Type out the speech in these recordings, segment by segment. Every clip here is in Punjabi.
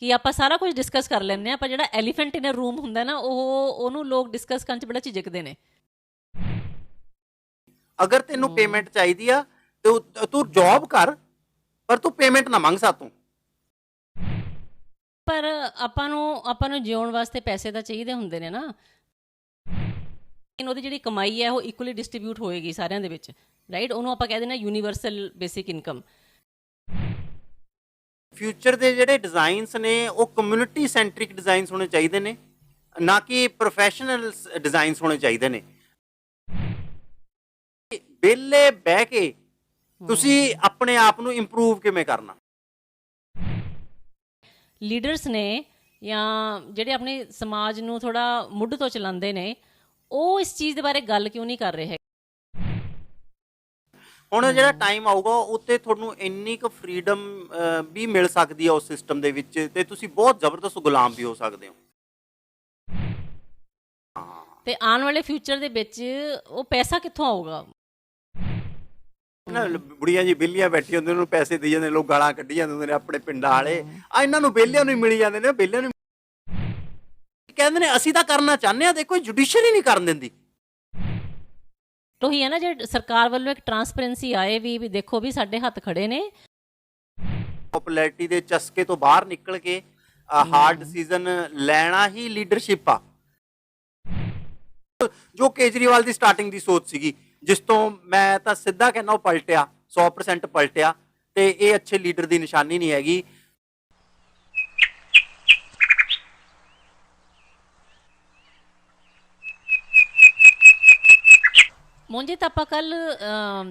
कि ਆਪਾਂ ਸਾਰਾ ਕੁਝ ਡਿਸਕਸ ਕਰ ਲੈਂਦੇ ਆ, ਪਰ ਜਿਹੜਾ ਐਲੀਫੈਂਟ ਇਨ ਅ ਰੂਮ ਹੁੰਦਾ ਨਾ, ਉਹਨੂੰ ਲੋਕ ਡਿਸਕਸ ਕਰਨ 'ਚ ਬੜਾ ਝਿਜਕਦੇ ਨੇ। ਅਗਰ ਤੈਨੂੰ ਪੇਮੈਂਟ ਚਾਹੀਦੀ ਆ ਤੇ ਤੂੰ ਜੌਬ ਕਰ, ਪਰ ਤੂੰ ਪੇਮੈਂਟ ਨਾ ਮੰਗ ਸਾਤੋਂ। ਪਰ ਆਪਾਂ ਨੂੰ ਜਿਉਣ ਵਾਸਤੇ ਪੈਸੇ ਤਾਂ ਚਾਹੀਦੇ ਹੁੰਦੇ ਨੇ ਨਾ। ਉਹਦੀ ਜਿਹੜੀ ਕਮਾਈ ਹੈ ਉਹ ਇਕੁਅਲੀ ਡਿਸਟ੍ਰੀਬਿਊਟ ਹੋਏਗੀ ਸਾਰਿਆਂ ਦੇ ਵਿੱਚ, ਰਾਈਟ? ਉਹਨੂੰ ਆਪਾਂ ਕਹਿ ਦਿੰਦੇ ਯੂਨੀਵਰਸਲ ਬੇਸਿਕ ਇਨਕਮ। ਫਿਊਚਰ ਦੇ ਜਿਹੜੇ ਡਿਜ਼ਾਈਨਸ ਨੇ ਉਹ ਕਮਿਊਨਿਟੀ ਸੈਂਟਰਿਕ ਡਿਜ਼ਾਈਨਸ ਹੋਣੇ ਚਾਹੀਦੇ ਨੇ, ਨਾ ਕਿ ਪ੍ਰੋਫੈਸ਼ਨਲ ਡਿਜ਼ਾਈਨਸ ਹੋਣੇ ਚਾਹੀਦੇ ਨੇ। ਵਿਹਲੇ ਬਹਿ ਕੇ ਤੁਸੀਂ ਆਪਣੇ ਆਪ ਨੂੰ ਇੰਪਰੂਵ ਕਿਵੇਂ ਕਰਨਾ? ਲੀਡਰਸ ਨੇ ਜਾਂ ਜਿਹੜੇ ਆਪਣੇ ਸਮਾਜ ਨੂੰ ਥੋੜਾ ਮੁੱਢ ਤੋਂ ਚਲਾਉਂਦੇ ਨੇ, ਉਹ ਇਸ ਚੀਜ਼ ਦੇ ਬਾਰੇ ਗੱਲ ਕਿਉਂ ਨਹੀਂ ਕਰ ਰਹੇ? ਹੁਣ ਜਿਹੜਾ ਟਾਈਮ ਆਊਗਾ ਉੱਤੇ ਤੁਹਾਨੂੰ ਇੰਨੀ ਕੁ ਫਰੀडम ਵੀ ਮਿਲ ਸਕਦੀ ਹੈ ਉਸ ਸਿਸਟਮ ਦੇ ਵਿੱਚ, ਤੇ ਤੁਸੀਂ ਬਹੁਤ ਜ਼ਬਰਦਸਤ ਗੁਲਾਮ ਵੀ ਹੋ ਸਕਦੇ ਹੋ। ਤੇ ਆਉਣ ਵਾਲੇ ਫਿਊਚਰ ਦੇ ਵਿੱਚ ਉਹ ਪੈਸਾ ਕਿੱਥੋਂ ਆਊਗਾ? ਨਾ ਬੁੜੀਆਂ ਜੀ ਵਿਹਲੀਆਂ ਬੈਠੀ ਹੁੰਦੀਆਂ, ਉਹਨੂੰ ਪੈਸੇ ਦੇ ਜਾਂਦੇ, ਲੋਕ ਗਾਲਾਂ ਕੱਢੀ ਜਾਂਦੇ ਹੁੰਦੇ ਨੇ ਆਪਣੇ ਪਿੰਡਾਂ ਵਾਲੇ। ਆ ਇਹਨਾਂ ਨੂੰ ਵਿਹਲਿਆਂ ਨੂੰ ਹੀ ਮਿਲੀ ਜਾਂਦੇ ਨੇ, ਵਿਹਲਿਆਂ ਨੂੰ ਕਹਿੰਦੇ ਨੇ ਅਸੀਂ ਤਾਂ ਕਰਨਾ ਚਾਹੁੰਦੇ ਹਾਂ, ਦੇਖੋ ਜੁਡੀਸ਼ਰੀ ਨਹੀਂ ਕਰਨ ਦਿੰਦੀ। ਉਹੀ ਹੈ ਨਾ, ਜੇ ਸਰਕਾਰ ਵੱਲੋਂ ਇੱਕ ਟਰਾਂਸਪੇਰੈਂਸੀ ਆਏ ਵੀ ਦੇਖੋ ਵੀ ਸਾਡੇ ਹੱਥ ਖੜੇ ਨੇ। ਪੋਪੂਲੈਰਿਟੀ ਦੇ ਚਸਕੇ ਤੋਂ ਬਾਹਰ ਨਿਕਲ ਕੇ ਹਾਰਡ ਡਿਸੀਜ਼ਨ ਲੈਣਾ ਹੀ ਲੀਡਰਸ਼ਿਪ ਆ। ਜੋ ਕੇਜਰੀਵਾਲ ਦੀ ਸਟਾਰਟਿੰਗ ਦੀ ਸੋਚ ਸੀਗੀ, ਜਿਸ ਤੋਂ ਮੈਂ ਤਾਂ ਸਿੱਧਾ ਕਹਿੰਦਾ ਉਹ ਪਲਟਿਆ, 100% ਪਲਟਿਆ, ਤੇ ਇਹ ਅੱਛੇ ਲੀਡਰ ਦੀ ਨਿਸ਼ਾਨੀ ਨਹੀਂ ਹੈਗੀ। ਮੋਂਜੀ ਤਾਂ ਆਪਾਂ ਕੱਲ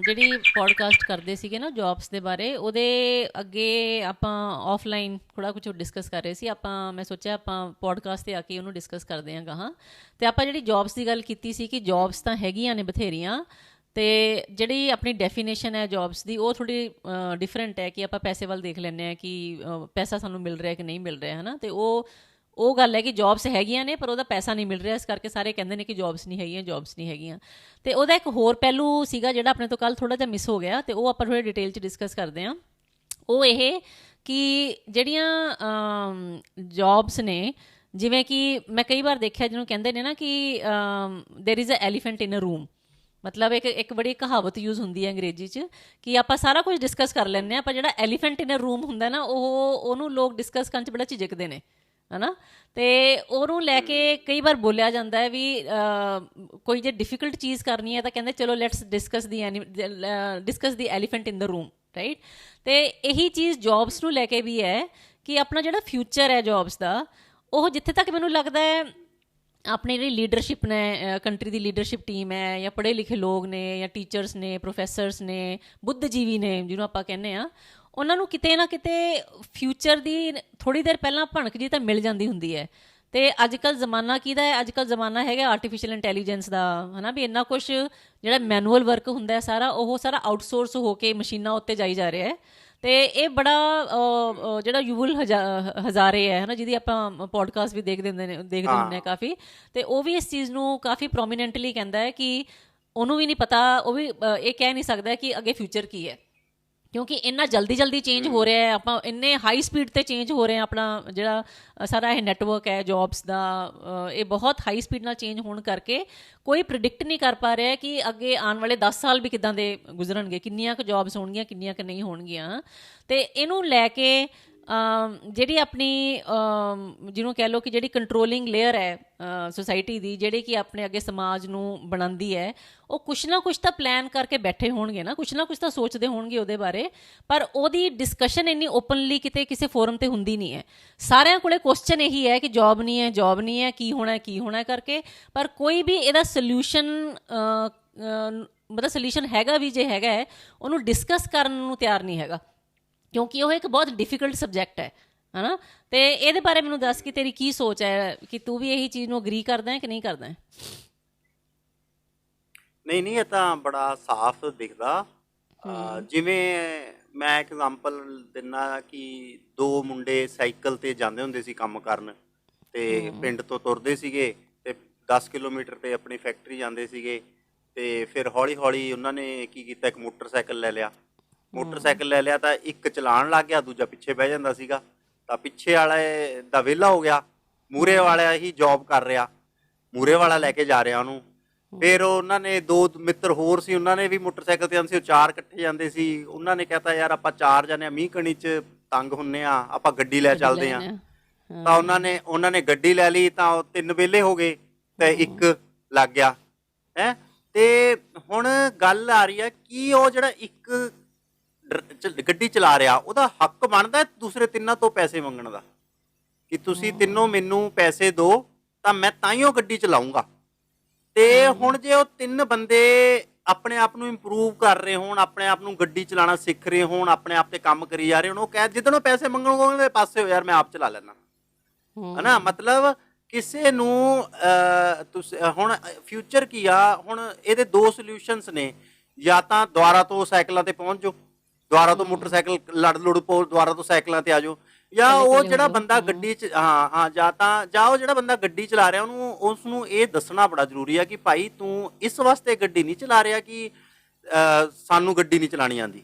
ਜਿਹੜੀ ਪੋਡਕਾਸਟ ਕਰਦੇ ਸੀਗੇ ਨਾ ਜੌਬਸ ਦੇ ਬਾਰੇ, ਉਹਦੇ ਅੱਗੇ ਆਪਾਂ ਆਫਲਾਈਨ ਥੋੜ੍ਹਾ ਕੁਛ ਡਿਸਕਸ ਕਰ ਰਹੇ ਸੀ। ਮੈਂ ਸੋਚਿਆ ਆਪਾਂ ਪੋਡਕਾਸਟ 'ਤੇ ਆ ਕੇ ਉਹਨੂੰ ਡਿਸਕਸ ਕਰਦੇ ਹਾਂ ਗਾਹਾਂ। ਅਤੇ ਆਪਾਂ ਜਿਹੜੀ ਜੌਬਸ ਦੀ ਗੱਲ ਕੀਤੀ ਸੀ ਕਿ ਜੌਬਸ ਤਾਂ ਹੈਗੀਆਂ ਨੇ ਬਥੇਰੀਆਂ, ਅਤੇ ਜਿਹੜੀ ਆਪਣੀ ਡੈਫੀਨੇਸ਼ਨ ਹੈ ਜੌਬਸ ਦੀ ਉਹ ਥੋੜ੍ਹੀ ਡਿਫਰੈਂਟ ਹੈ। ਕਿ ਆਪਾਂ ਪੈਸੇ ਵੱਲ ਦੇਖ ਲੈਂਦੇ ਹਾਂ ਕਿ ਪੈਸਾ ਸਾਨੂੰ ਮਿਲ ਰਿਹਾ ਕਿ ਨਹੀਂ ਮਿਲ ਰਿਹਾ, ਹੈ ਨਾ। ਅਤੇ ਉਹ ਗੱਲ ਹੈ ਕਿ ਜੌਬਸ ਹੈਗੀਆਂ ਨੇ ਪਰ ਉਹਦਾ ਪੈਸਾ ਨਹੀਂ ਮਿਲ ਰਿਹਾ, ਇਸ ਕਰਕੇ ਸਾਰੇ ਕਹਿੰਦੇ ਨੇ ਕਿ ਜੌਬਸ ਨਹੀਂ ਹੈਗੀਆਂ, ਜੌਬਸ ਨਹੀਂ ਹੈਗੀਆਂ। ਅਤੇ ਉਹਦਾ ਇੱਕ ਹੋਰ ਪਹਿਲੂ ਸੀਗਾ ਜਿਹੜਾ ਆਪਣੇ ਤੋਂ ਕੱਲ੍ਹ ਥੋੜ੍ਹਾ ਜਿਹਾ ਮਿਸ ਹੋ ਗਿਆ, ਅਤੇ ਉਹ ਆਪਾਂ ਥੋੜ੍ਹੇ ਡਿਟੇਲ 'ਚ ਡਿਸਕਸ ਕਰਦੇ ਹਾਂ। ਉਹ ਇਹ ਕਿ ਜਿਹੜੀਆਂ ਜੌਬਸ ਨੇ, ਜਿਵੇਂ ਕਿ ਮੈਂ ਕਈ ਵਾਰ ਦੇਖਿਆ ਜਿਹਨੂੰ ਕਹਿੰਦੇ ਨੇ ਨਾ ਕਿ there is a elephant in a room. ਮਤਲਬ ਇੱਕ ਬੜੀ ਕਹਾਵਤ ਯੂਜ਼ ਹੁੰਦੀ ਹੈ ਅੰਗਰੇਜ਼ੀ 'ਚ ਕਿ ਆਪਾਂ ਸਾਰਾ ਕੁਝ ਡਿਸਕਸ ਕਰ ਲੈਂਦੇ ਹਾਂ, ਪਰ ਜਿਹੜਾ ਐਲੀਫੈਂਟ ਇਨ ਅ ਰੂਮ ਹੁੰਦਾ ਨਾ, ਉਹਨੂੰ ਲੋਕ ਡਿਸਕਸ ਕਰਨ 'ਚ ਬੜਾ ਝਿਜਕਦੇ ਨੇ, ਹੈ ਨਾ। ਅਤੇ ਉਹਨੂੰ ਲੈ ਕੇ ਕਈ ਵਾਰ ਬੋਲਿਆ ਜਾਂਦਾ ਹੈ ਵੀ ਕੋਈ ਜੇ ਡਿਫੀਕਲਟ ਚੀਜ਼ ਕਰਨੀ ਹੈ ਤਾਂ ਕਹਿੰਦੇ ਚਲੋ let's discuss the elephant in the room, right. ਅਤੇ ਇਹੀ ਚੀਜ਼ ਜੌਬਸ ਨੂੰ ਲੈ ਕੇ ਵੀ ਹੈ ਕਿ ਆਪਣਾ ਜਿਹੜਾ ਫਿਊਚਰ ਹੈ ਜੌਬਸ ਦਾ, ਉਹ ਜਿੱਥੇ ਤੱਕ ਮੈਨੂੰ ਲੱਗਦਾ ਹੈ ਆਪਣੀ ਜਿਹੜੀ ਲੀਡਰਸ਼ਿਪ ਨੇ, ਕੰਟਰੀ ਦੀ ਲੀਡਰਸ਼ਿਪ ਟੀਮ ਹੈ, ਜਾਂ ਪੜ੍ਹੇ ਲਿਖੇ ਲੋਕ ਨੇ, ਜਾਂ ਟੀਚਰਸ ਨੇ, ਪ੍ਰੋਫੈਸਰਸ ਨੇ, ਬੁੱਧਜੀਵੀ ਨੇ ਜਿਹਨੂੰ ਆਪਾਂ ਕਹਿੰਦੇ ਹਾਂ, ਉਹਨਾਂ ਨੂੰ ਕਿਤੇ ਨਾ ਕਿਤੇ ਫਿਊਚਰ ਦੀ ਥੋੜ੍ਹੀ ਦੇਰ ਪਹਿਲਾਂ ਭਣਕ ਜੀ ਤਾਂ ਮਿਲ ਜਾਂਦੀ ਹੁੰਦੀ ਹੈ। ਅਤੇ ਅੱਜ ਕੱਲ੍ਹ ਜ਼ਮਾਨਾ ਕਿਹਦਾ ਹੈ? ਅੱਜ ਕੱਲ੍ਹ ਜ਼ਮਾਨਾ ਹੈਗਾ ਆਰਟੀਫਿਸ਼ੀਅਲ ਇੰਟੈਲੀਜੈਂਸ ਦਾ, ਹੈ ਨਾ। ਵੀ ਇੰਨਾ ਕੁਛ ਜਿਹੜਾ ਮੈਨੂਅਲ ਵਰਕ ਹੁੰਦਾ ਸਾਰਾ, ਉਹ ਸਾਰਾ ਆਊਟਸੋਰਸ ਹੋ ਕੇ ਮਸ਼ੀਨਾਂ ਉੱਤੇ ਜਾਈ ਜਾ ਰਿਹਾ ਹੈ। ਅਤੇ ਇਹ ਬੜਾ ਜਿਹੜਾ ਯੁਵਲ ਹਜ਼ਾਰੇ ਹੈ ਨਾ, ਜਿਹਦੀ ਆਪਾਂ ਪੋਡਕਾਸਟ ਵੀ ਦੇਖਦੇ ਹੁੰਦੇ ਹਾਂ ਕਾਫੀ, ਅਤੇ ਉਹ ਵੀ ਇਸ ਚੀਜ਼ ਨੂੰ ਕਾਫੀ ਪ੍ਰੋਮੀਨੈਂਟਲੀ ਕਹਿੰਦਾ ਹੈ ਕਿ ਉਹਨੂੰ ਵੀ ਨਹੀਂ ਪਤਾ, ਉਹ ਵੀ ਇਹ ਕਹਿ ਨਹੀਂ ਸਕਦਾ ਕਿ ਅੱਗੇ ਫਿਊਚਰ ਕੀ ਹੈ, ਕਿਉਂਕਿ ਇੰਨਾ ਜਲਦੀ ਚੇਂਜ ਹੋ ਰਿਹਾ ਹੈ। ਆਪਾਂ ਇੰਨੇ ਹਾਈ ਸਪੀਡ 'ਤੇ ਚੇਂਜ ਹੋ ਰਹੇ ਹਾਂ। ਆਪਣਾ ਜਿਹੜਾ ਸਾਰਾ ਇਹ ਨੈਟਵਰਕ ਹੈ ਜੌਬਸ ਦਾ, ਇਹ ਬਹੁਤ ਹਾਈ ਸਪੀਡ ਨਾਲ ਚੇਂਜ ਹੋਣ ਕਰਕੇ ਕੋਈ ਪ੍ਰਿਡਿਕਟ ਨਹੀਂ ਕਰ ਪਾ ਰਿਹਾ ਕਿ ਅੱਗੇ ਆਉਣ ਵਾਲੇ 10 ਸਾਲ ਵੀ ਕਿੱਦਾਂ ਦੇ ਗੁਜ਼ਰਨਗੇ, ਕਿੰਨੀਆਂ ਕੁ ਜੌਬਸ ਹੋਣਗੀਆਂ, ਕਿੰਨੀਆਂ ਕੁ ਨਹੀਂ ਹੋਣਗੀਆਂ। ਅਤੇ ਇਹਨੂੰ ਲੈ ਕੇ ਜਿਹੜੀ ਆਪਣੀ ਜਿਹਨੂੰ ਕਹਿ ਲਓ ਕਿ ਜਿਹੜੀ ਕੰਟਰੋਲਿੰਗ ਲੇਅਰ ਹੈ ਸੋਸਾਇਟੀ ਦੀ, ਜਿਹੜੀ ਕਿ ਆਪਣੇ ਅੱਗੇ ਸਮਾਜ ਨੂੰ ਬਣਾਉਂਦੀ ਹੈ, ਉਹ ਕੁਛ ਨਾ ਕੁਛ ਤਾਂ ਪਲਾਨ ਕਰਕੇ ਬੈਠੇ ਹੋਣਗੇ ਨਾ, ਕੁਛ ਨਾ ਕੁਛ ਤਾਂ ਸੋਚਦੇ ਹੋਣਗੇ ਉਹਦੇ ਬਾਰੇ, ਪਰ ਉਹਦੀ ਡਿਸਕਸ਼ਨ ਇੰਨੀ ਓਪਨਲੀ ਕਿਤੇ ਕਿਸੇ ਫੋਰਮ 'ਤੇ ਹੁੰਦੀ ਨਹੀਂ ਹੈ। ਸਾਰਿਆਂ ਕੋਲੇ ਕੁਐਸਚਨ ਇਹੀ ਹੈ ਕਿ ਜੌਬ ਨਹੀਂ ਹੈ, ਜੌਬ ਨਹੀਂ ਹੈ, ਕੀ ਹੋਣਾ ਕਰਕੇ, ਪਰ ਕੋਈ ਵੀ ਇਹਦਾ ਸਲਿਊਸ਼ਨ ਮਤਲਬ ਸਲਿਊਸ਼ਨ ਹੈਗਾ ਵੀ ਜੇ ਹੈਗਾ ਹੈ, ਉਹਨੂੰ ਡਿਸਕਸ ਕਰਨ ਨੂੰ ਤਿਆਰ ਨਹੀਂ ਹੈਗਾ, ਕਿਉਂਕਿ ਉਹ ਇੱਕ ਬਹੁਤ ਡਿਫੀਕਲਟ ਸਬਜੈਕਟ ਹੈ ਨਾ। ਅਤੇ ਇਹਦੇ ਬਾਰੇ ਮੈਨੂੰ ਦੱਸ ਕਿ ਤੇਰੀ ਕੀ ਸੋਚ ਹੈ, ਕਿ ਤੂੰ ਵੀ ਇਹੀ ਚੀਜ਼ ਨੂੰ ਅਗਰੀ ਕਰਦਾ ਹੈ ਕਿ ਨਹੀਂ ਕਰਦਾ? ਨਹੀਂ, ਇਹ ਤਾਂ ਬੜਾ ਸਾਫ਼ ਦਿਖਦਾ। ਜਿਵੇਂ ਮੈਂ ਐਗਜ਼ਾਮਪਲ ਦਿੰਦਾ ਕਿ ਦੋ ਮੁੰਡੇ ਸਾਈਕਲ 'ਤੇ ਜਾਂਦੇ ਹੁੰਦੇ ਸੀ ਕੰਮ ਕਰਨ, ਅਤੇ ਪਿੰਡ ਤੋਂ ਤੁਰਦੇ ਸੀਗੇ ਅਤੇ 10 ਕਿਲੋਮੀਟਰ 'ਤੇ ਆਪਣੀ ਫੈਕਟਰੀ ਜਾਂਦੇ ਸੀਗੇ। ਅਤੇ ਫਿਰ ਹੌਲੀ ਹੌਲੀ ਉਹਨਾਂ ਨੇ ਕੀ ਕੀਤਾ, ਇੱਕ ਮੋਟਰਸਾਈਕਲ ਲੈ ਲਿਆ ਤਾਂ ਇੱਕ ਚਲਾਉਣ ਲੱਗ ਗਿਆ, ਦੂਜਾ ਪਿੱਛੇ ਬਹਿ ਜਾਂਦਾ ਸੀਗਾ। ਤਾਂ ਪਿੱਛੇ ਵਾਲੇ ਦਾ ਵਿਹਲਾ ਹੋ ਗਿਆ, ਮੂਹਰੇ ਵਾਲਾ ਹੀ ਜੌਬ ਕਰ ਰਿਹਾ, ਮੂਹਰੇ ਵਾਲਾ ਲੈ ਕੇ ਜਾ ਰਿਹਾ ਉਹਨੂੰ। ਫਿਰ ਉਹਨਾਂ ਨੇ 2 ਮਿੱਤਰ ਹੋਰ ਸੀ, ਉਹਨਾਂ ਨੇ ਵੀ ਮੋਟਰਸਾਈਕਲ ਤੇ ਜਾਂਦੇ ਸੀ, ਉਹ 4 ਇਕੱਠੇ ਜਾਂਦੇ ਸੀ। ਉਹਨਾਂ ਨੇ ਕਹਿਤਾ ਯਾਰ ਆਪਾਂ 4 ਜਾਣੇ ਮੀਂਹ ਕਣੀ 'ਚ ਤੰਗ ਹੁੰਨੇ ਆ, ਆਪਾਂ ਗੱਡੀ ਲੈ ਚੱਲਦੇ ਆ। ਤਾਂ ਉਹਨਾਂ ਨੇ ਗੱਡੀ ਲੈ ਲਈ, ਤਾਂ ਉਹ 3 ਵਿਹਲੇ ਹੋ ਗਏ ਤੇ 1 ਲੱਗ ਗਿਆ ਹੈ। ਤੇ ਹੁਣ ਗੱਲ ਆ ਰਹੀ ਆ ਕਿ ਉਹ ਜਿਹੜਾ 1 ਗੱਡੀ ਚਲਾ ਰਿਹਾ ਉਹਦਾ ਹੱਕ ਬਣਦਾ ਦੂਸਰੇ 3 ਤੋਂ ਪੈਸੇ ਮੰਗਣ ਦਾ, ਕਿ ਤੁਸੀਂ ਤਿੰਨੋਂ ਮੈਨੂੰ ਪੈਸੇ ਦਿਓ ਤਾਂ ਮੈਂ ਤਾਂਹੀਓ ਗੱਡੀ ਚਲਾਊਂਗਾ। ਤੇ ਹੁਣ ਜੇ ਉਹ 3 ਬੰਦੇ ਆਪਣੇ ਆਪ ਨੂੰ ਇੰਪਰੂਵ ਕਰ ਰਹੇ ਹੋਣ, ਆਪਣੇ ਆਪ ਨੂੰ ਗੱਡੀ ਚਲਾਉਣਾ ਸਿੱਖ ਰਹੇ ਹੋਣ, ਆਪਣੇ ਆਪ ਤੇ ਕੰਮ ਕਰੀ ਜਾ ਰਹੇ ਹੋਣ, ਉਹ ਕਹਿ ਜਿੱਦਣ ਉਹ ਪੈਸੇ ਮੰਗਣਗੇ ਪਾਸੇ ਹੋ ਯਾਰ ਮੈਂ ਆਪ ਚਲਾ ਲੈਣਾ, ਹਨਾ। ਮਤਲਬ ਕਿਸੇ ਨੂੰ ਤੁਸੀਂ ਹੁਣ ਫਿਊਚਰ ਕੀ ਆ, ਹੁਣ ਇਹਦੇ 2 ਸੋਲਿਊਸ਼ਨਸ ਨੇ, ਜਾਂ ਤਾਂ ਦੁਬਾਰਾ ਤੋਂ ਸਾਈਕਲਾਂ ਤੇ ਪਹੁੰਚ ਜਾਓ, ਦੁਬਾਰਾ ਤੋਂ ਮੋਟਰਸਾਈਕਲ ਲੜ ਲੁੜ ਪੋ, ਦੁਬਾਰਾ ਤੋਂ ਸਾਈਕਲਾਂ ਤੇ ਆ ਜਾਓ, ਜਾਂ ਉਹ ਜਿਹੜਾ ਬੰਦਾ ਗੱਡੀ 'ਚ ਜਾਂ ਉਹ ਜਿਹੜਾ ਬੰਦਾ ਗੱਡੀ ਚਲਾ ਰਿਹਾ ਉਸਨੂੰ ਇਹ ਦੱਸਣਾ ਬੜਾ ਜ਼ਰੂਰੀ ਆ ਕਿ ਭਾਈ ਤੂੰ ਇਸ ਵਾਸਤੇ ਗੱਡੀ ਨਹੀਂ ਚਲਾ ਰਿਹਾ ਕਿ ਸਾਨੂੰ ਗੱਡੀ ਨਹੀਂ ਚਲਾਉਣੀ ਆਉਂਦੀ,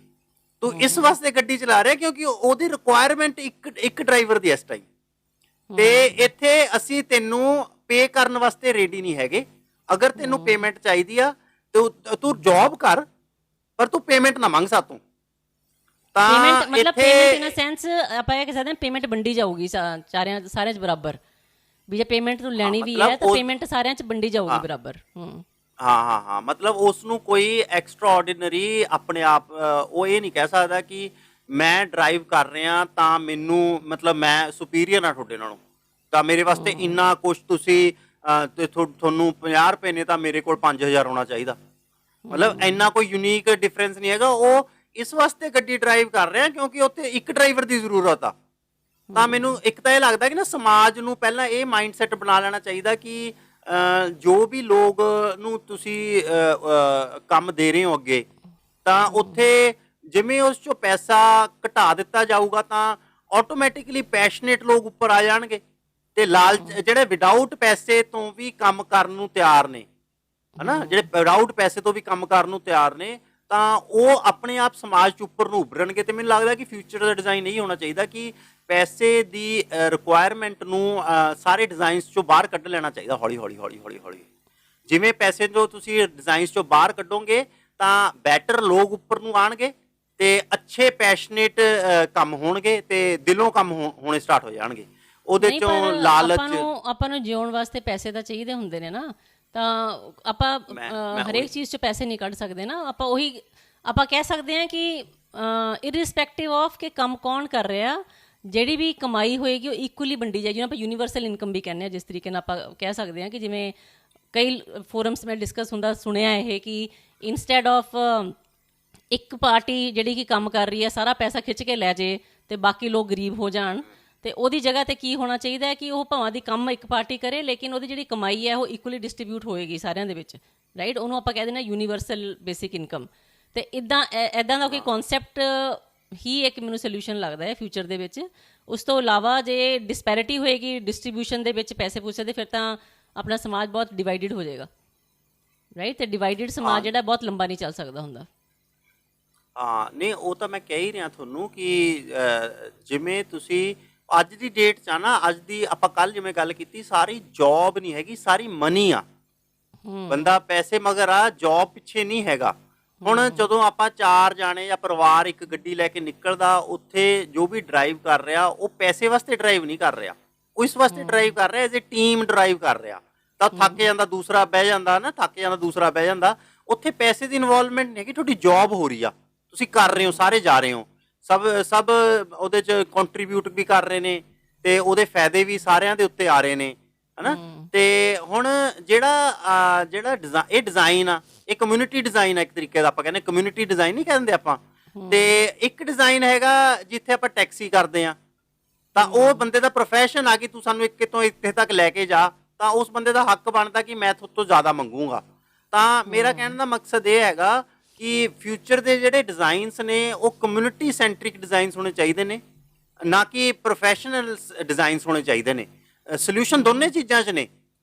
ਤੂੰ ਇਸ ਵਾਸਤੇ ਗੱਡੀ ਚਲਾ ਰਿਹਾ ਕਿਉਂਕਿ ਉਹਦੀ ਰਿਕੁਆਇਰਮੈਂਟ ਇੱਕ ਡਰਾਈਵਰ ਦੀ ਇਸ ਟਾਈਮ। ਤੇ ਇੱਥੇ ਅਸੀਂ ਤੈਨੂੰ ਪੇ ਕਰਨ ਵਾਸਤੇ ਰੈਡੀ ਨਹੀਂ ਹੈਗੇ। ਅਗਰ ਤੈਨੂੰ ਪੇਮੈਂਟ ਚਾਹੀਦੀ ਆ ਤੇ ਤੂੰ ਜੌਬ ਕਰ, ਪਰ ਤੂੰ ਪੇਮੈਂਟ ਨਾ ਮੰਗ ਸਾਤੋਂ। ਪੇਮੈਂਟ ਮਤਲਬ ਪੇਮੈਂਟ ਇਨ ਅ ਸੈਂਸ ਆਪਾਂ ਇਹ ਕਹਿ ਸਕਦੇ ਹਾਂ ਪੇਮੈਂਟ ਵੰਡੀ ਜਾਊਗੀ ਸਾਰਿਆਂ 'ਚ ਬਰਾਬਰ, ਵੀ ਜੇ ਪੇਮੈਂਟ ਨੂੰ ਲੈਣੀ ਵੀ ਹੈ ਤਾਂ ਪੇਮੈਂਟ ਸਾਰਿਆਂ 'ਚ ਵੰਡੀ ਜਾਊਗੀ ਬਰਾਬਰ। ਹਾਂ ਮਤਲਬ ਉਸ ਨੂੰ ਕੋਈ ਐਕਸਟਰਾ ਆਰਡੀਨਰੀ ਆਪਣੇ ਆਪ ਉਹ ਇਹ ਨਹੀਂ ਕਹਿ ਸਕਦਾ ਕਿ ਮੈਂ ਡਰਾਈਵ ਕਰ ਰਿਹਾ ਤਾਂ ਮੈਨੂੰ ਮਤਲਬ ਮੈਂ ਸੁਪੀਰੀਅਰ ਆ ਤੁਹਾਡੇ ਨਾਲੋਂ, ਤਾਂ ਮੇਰੇ ਵਾਸਤੇ ਇੰਨਾ ਕੁਛ ਤੁਸੀਂ ਤੁਹਾਨੂੰ 50 ਰੁਪਏ ਨੇ ਤਾਂ ਮੇਰੇ ਕੋਲ 5000 ਹੋਣਾ ਚਾਹੀਦਾ। ਮਤਲਬ ਇੰਨਾ ਕੋਈ ਯੂਨੀਕ ਡਿਫਰੈਂਸ ਨਹੀਂ ਹੈਗਾ। ਉਹ ਇਸ ਵਾਸਤੇ ਗੱਡੀ ਡਰਾਈਵ ਕਰ ਰਿਹਾ ਕਿਉਂਕਿ ਉੱਥੇ ਇੱਕ ਡਰਾਈਵਰ ਦੀ ਜ਼ਰੂਰਤ ਆ। ਤਾਂ ਮੈਨੂੰ ਇੱਕ ਤਾਂ ਇਹ ਲੱਗਦਾ ਕਿ ਨਾ ਸਮਾਜ ਨੂੰ ਪਹਿਲਾਂ ਇਹ ਮਾਈਂਡ ਸੈਟ ਬਣਾ ਲੈਣਾ ਚਾਹੀਦਾ ਕਿ ਜੋ ਵੀ ਲੋਕ ਨੂੰ ਤੁਸੀਂ ਕੰਮ ਦੇ ਰਹੇ ਹੋ ਅੱਗੇ, ਤਾਂ ਉੱਥੇ ਜਿਵੇਂ ਉਸ 'ਚੋਂ ਪੈਸਾ ਘਟਾ ਦਿੱਤਾ ਜਾਊਗਾ ਤਾਂ ਆਟੋਮੈਟਿਕਲੀ ਪੈਸ਼ਨੇਟ ਲੋਕ ਉੱਪਰ ਆ ਜਾਣਗੇ, ਤੇ ਲਾਲਚ ਜਿਹੜੇ ਵਿਦਆਊਟ ਪੈਸੇ ਤੋਂ ਵੀ ਕੰਮ ਕਰਨ ਨੂੰ ਤਿਆਰ ਨੇ, ਹਨਾ, ਜਿਹੜੇ ਵਿਦਆਊਟ ਪੈਸੇ ਤੋਂ ਵੀ ਕੰਮ ਕਰਨ ਨੂੰ ਤਿਆਰ ਨੇ, ਤਾਂ ਉਹ ਆਪਣੇ ਆਪ ਸਮਾਜ 'ਚ ਉੱਪਰ ਨੂੰ ਉੱਭਰਨਗੇ। ਤੇ ਮੈਨੂੰ ਲੱਗਦਾ ਕਿ ਫਿਊਚਰ ਦਾ ਡਿਜ਼ਾਈਨ ਇਹ ਹੋਣਾ ਚਾਹੀਦਾ ਕਿ ਪੈਸੇ ਦੀ ਰਿਕੁਆਇਰਮੈਂਟ ਨੂੰ ਸਾਰੇ ਡਿਜ਼ਾਈਨਸ 'ਚੋਂ ਬਾਹਰ ਕੱਢ ਲੈਣਾ ਚਾਹੀਦਾ, ਹੌਲੀ ਹੌਲੀ। ਜਿਵੇਂ ਪੈਸੇ ਜੋ ਤੁਸੀਂ ਡਿਜ਼ਾਈਨਸ 'ਚੋਂ ਬਾਹਰ ਕੱਢੋਗੇ ਤਾਂ ਬੈਟਰ ਲੋਕ ਉੱਪਰ ਨੂੰ ਆਉਣਗੇ ਤੇ ਅੱਛੇ ਪੈਸ਼ਨੇਟ ਕੰਮ ਹੋਣਗੇ ਤੇ ਦਿਲੋਂ ਕੰਮ ਹੋਣੇ ਸਟਾਰਟ ਹੋ ਜਾਣਗੇ। ਉਹਦੇ ਚੋਂ ਲਾਲਚ ਆਪਾਂ ਨੂੰ ਜਿਉਣ ਵਾਸਤੇ ਪੈਸੇ ਤਾਂ ਚਾਹੀਦੇ ਹੁੰਦੇ ਨੇ ਨਾ, ਤਾਂ ਆਪਾਂ ਹਰੇਕ ਚੀਜ਼ 'ਚ ਪੈਸੇ ਨਹੀਂ ਕੱਢ ਸਕਦੇ ਨਾ। ਆਪਾਂ ਕਹਿ ਸਕਦੇ ਹਾਂ ਕਿ ਇਰਰਿਸਪੈਕਟਿਵ ਆਫ ਕਿ ਕੰਮ ਕੌਣ ਕਰ ਰਿਹਾ, ਜਿਹੜੀ ਵੀ ਕਮਾਈ ਹੋਏਗੀ ਉਹ ਇਕੁਅਲੀ ਵੰਡੀ ਜਾਏਗੀ। ਜਿਹਨੂੰ ਆਪਾਂ ਯੂਨੀਵਰਸਲ ਇਨਕਮ ਵੀ ਕਹਿੰਦੇ ਹਾਂ, ਜਿਸ ਤਰੀਕੇ ਨਾਲ ਆਪਾਂ ਕਹਿ ਸਕਦੇ ਹਾਂ ਕਿ ਜਿਵੇਂ ਕਈ ਫੋਰਮਸ ਮੈਂ ਡਿਸਕਸ ਹੁੰਦਾ ਸੁਣਿਆ ਇਹ ਕਿ ਇੰਸਟੈਡ ਆਫ ਇੱਕ ਪਾਰਟੀ ਜਿਹੜੀ ਕਿ ਕੰਮ ਕਰ ਰਹੀ ਹੈ ਸਾਰਾ ਪੈਸਾ ਖਿੱਚ ਕੇ ਲੈ ਜੇ ਤੇ ਬਾਕੀ ਲੋਕ ਗਰੀਬ ਹੋ ਜਾਣ, ਤੇ ਉਹਦੀ ਜਗ੍ਹਾ ਤੇ ਕੀ ਹੋਣਾ ਚਾਹੀਦਾ ਹੈ ਕਿ ਉਹ ਭਾਵੇਂ ਦੀ ਕੰਮ ਇੱਕ ਪਾਰਟੀ ਕਰੇ ਲੇਕਿਨ ਉਹਦੀ ਜਿਹੜੀ ਕਮਾਈ ਹੈ ਉਹ ਇਕੁਅਲੀ ਡਿਸਟਰੀਬਿਊਟ ਹੋਏਗੀ ਸਾਰਿਆਂ ਦੇ ਵਿੱਚ, ਰਾਈਟ। ਉਹਨੂੰ ਆਪਾਂ ਕਹਿ ਦਿੰਦੇ ਹਾਂ ਯੂਨੀਵਰਸਲ ਬੇਸਿਕ ਇਨਕਮ। ਤੇ ਇੱਦਾਂ ਦਾ ਕੋਈ ਕਨਸੈਪਟ ਹੀ ਇੱਕ ਮੈਨੂੰ ਸੋਲਿਊਸ਼ਨ ਲੱਗਦਾ ਹੈ ਫਿਊਚਰ ਦੇ ਵਿੱਚ। ਉਸ ਤੋਂ ਇਲਾਵਾ ਜੇ ਡਿਸਪੈਰਿਟੀ ਹੋਏਗੀ ਡਿਸਟਰੀਬਿਊਸ਼ਨ ਦੇ ਵਿੱਚ ਪੈਸੇ ਪੂਸੇ ਦੇ, ਫਿਰ ਤਾਂ ਆਪਣਾ ਸਮਾਜ ਬਹੁਤ ਡਿਵਾਈਡਡ ਹੋ ਜਾਏਗਾ, ਰਾਈਟ। ਤੇ ਡਿਵਾਈਡਡ ਸਮਾਜ ਜਿਹੜਾ ਬਹੁਤ ਲੰਬਾ ਨਹੀਂ ਚੱਲ ਸਕਦਾ ਹੁੰਦਾ। ਨਹੀਂ ਉਹ ਤਾਂ ਮੈਂ ਕਹਿ ਹੀ ਰਿਹਾ ਤੁਹਾਨੂੰ ਕਿ ਜਿਵੇਂ ਤੁਸੀਂ ਅੱਜ ਦੀ ਡੇਟ 'ਚ ਆ ਨਾ, ਅੱਜ ਦੀ ਆਪਾਂ ਕੱਲ ਜਿਵੇਂ ਗੱਲ ਕੀਤੀ, ਸਾਰੀ ਜੌਬ ਨਹੀਂ ਹੈਗੀ, ਸਾਰੀ ਮਨੀ ਆ। ਬੰਦਾ ਪੈਸੇ ਮਗਰ ਆ, ਜੌਬ ਪਿੱਛੇ ਨਹੀਂ ਹੈਗਾ। ਹੁਣ ਜਦੋਂ ਆਪਾਂ 4 ਜਾਣੇ ਜਾਂ ਪਰਿਵਾਰ ਇੱਕ ਗੱਡੀ ਲੈ ਕੇ ਨਿਕਲਦਾ, ਉੱਥੇ ਜੋ ਵੀ ਡਰਾਈਵ ਕਰ ਰਿਹਾ ਉਹ ਪੈਸੇ ਵਾਸਤੇ ਡਰਾਈਵ ਨਹੀਂ ਕਰ ਰਿਹਾ, ਉਹ ਇਸ ਵਾਸਤੇ ਡਰਾਈਵ ਕਰ ਰਿਹਾ ਐਜ਼ ਏ ਟੀਮ ਡਰਾਈਵ ਕਰ ਰਿਹਾ। ਤਾਂ ਥੱਕ ਜਾਂਦਾ ਦੂਸਰਾ ਬਹਿ ਜਾਂਦਾ ਨਾ, ਦੂਸਰਾ ਬਹਿ ਜਾਂਦਾ। ਉੱਥੇ ਪੈਸੇ ਦੀ ਇਨਵੋਲਵਮੈਂਟ ਨਹੀਂ ਹੈਗੀ, ਤੁਹਾਡੀ ਜੌਬ ਹੋ ਰਹੀ ਆ, ਤੁਸੀਂ ਕਰ ਰਹੇ ਹੋ, ਸਾਰੇ ਜਾ ਰਹੇ ਹੋ, ਸਭ ਉਹਦੇ 'ਚ ਕੰਟਰੀਬਿਊਟ ਵੀ ਕਰ ਰਹੇ ਨੇ ਤੇ ਉਹਦੇ ਫਾਇਦੇ ਵੀ ਸਾਰਿਆਂ ਦੇ ਉੱਤੇ ਆ ਰਹੇ ਨੇ, ਹਨਾ। ਤੇ ਹੁਣ ਜਿਹੜਾ ਇਹ ਡਿਜ਼ਾਈਨ ਆ, ਇਹ ਕਮਿਊਨਿਟੀ ਡਿਜ਼ਾਈਨ ਆ ਇੱਕ ਤਰੀਕੇ ਦਾ। ਆਪਾਂ ਕਹਿੰਦੇ ਕਮਿਊਨਿਟੀ ਡਿਜ਼ਾਈਨ ਨਹੀਂ ਕਹਿੰਦੇ ਆਪਾਂ। ਤੇ ਇੱਕ ਡਿਜ਼ਾਈਨ ਹੈਗਾ ਜਿੱਥੇ ਆਪਾਂ ਟੈਕਸੀ ਕਰਦੇ ਆ, ਤਾਂ ਉਹ ਬੰਦੇ ਦਾ ਪ੍ਰੋਫੈਸ਼ਨ ਆ ਕਿ ਤੂੰ ਸਾਨੂੰ ਇੱਕ ਤੋਂ ਇੱਥੇ ਤੱਕ ਲੈ ਕੇ ਜਾ, ਤਾਂ ਉਸ ਬੰਦੇ ਦਾ ਹੱਕ ਬਣਦਾ ਕਿ ਮੈਂ ਤੁਹਾਡੇ ਤੋਂ ਜ਼ਿਆਦਾ ਮੰਗੂਗਾ। ਤਾਂ ਮੇਰਾ ਕਹਿਣ ਦਾ ਮਕਸਦ ਇਹ ਹੈਗਾ ਕਿ ਫਿਊਚਰ ਦੇ ਜਿਹੜੇ ਡਿਜ਼ਾਈਨਸ ਨੇ ਉਹ ਕਮਿਊਨਿਟੀ ਸੈਂਟਰਿਕ ਡਿਜ਼ਾਈਨਸ ਹੋਣੇ ਚਾਹੀਦੇ ਨੇ, ਨਾ ਕਿ ਪ੍ਰੋਫੈਸ਼ਨਲ ਡਿਜ਼ਾਈਨਸ ਹੋਣੇ ਚਾਹੀਦੇ ਨੇ। ਸੋਲਿਊਸ਼ਨ ਦੋਨੇ ਚੀਜ਼ਾਂ 'ਚ ਨੇ।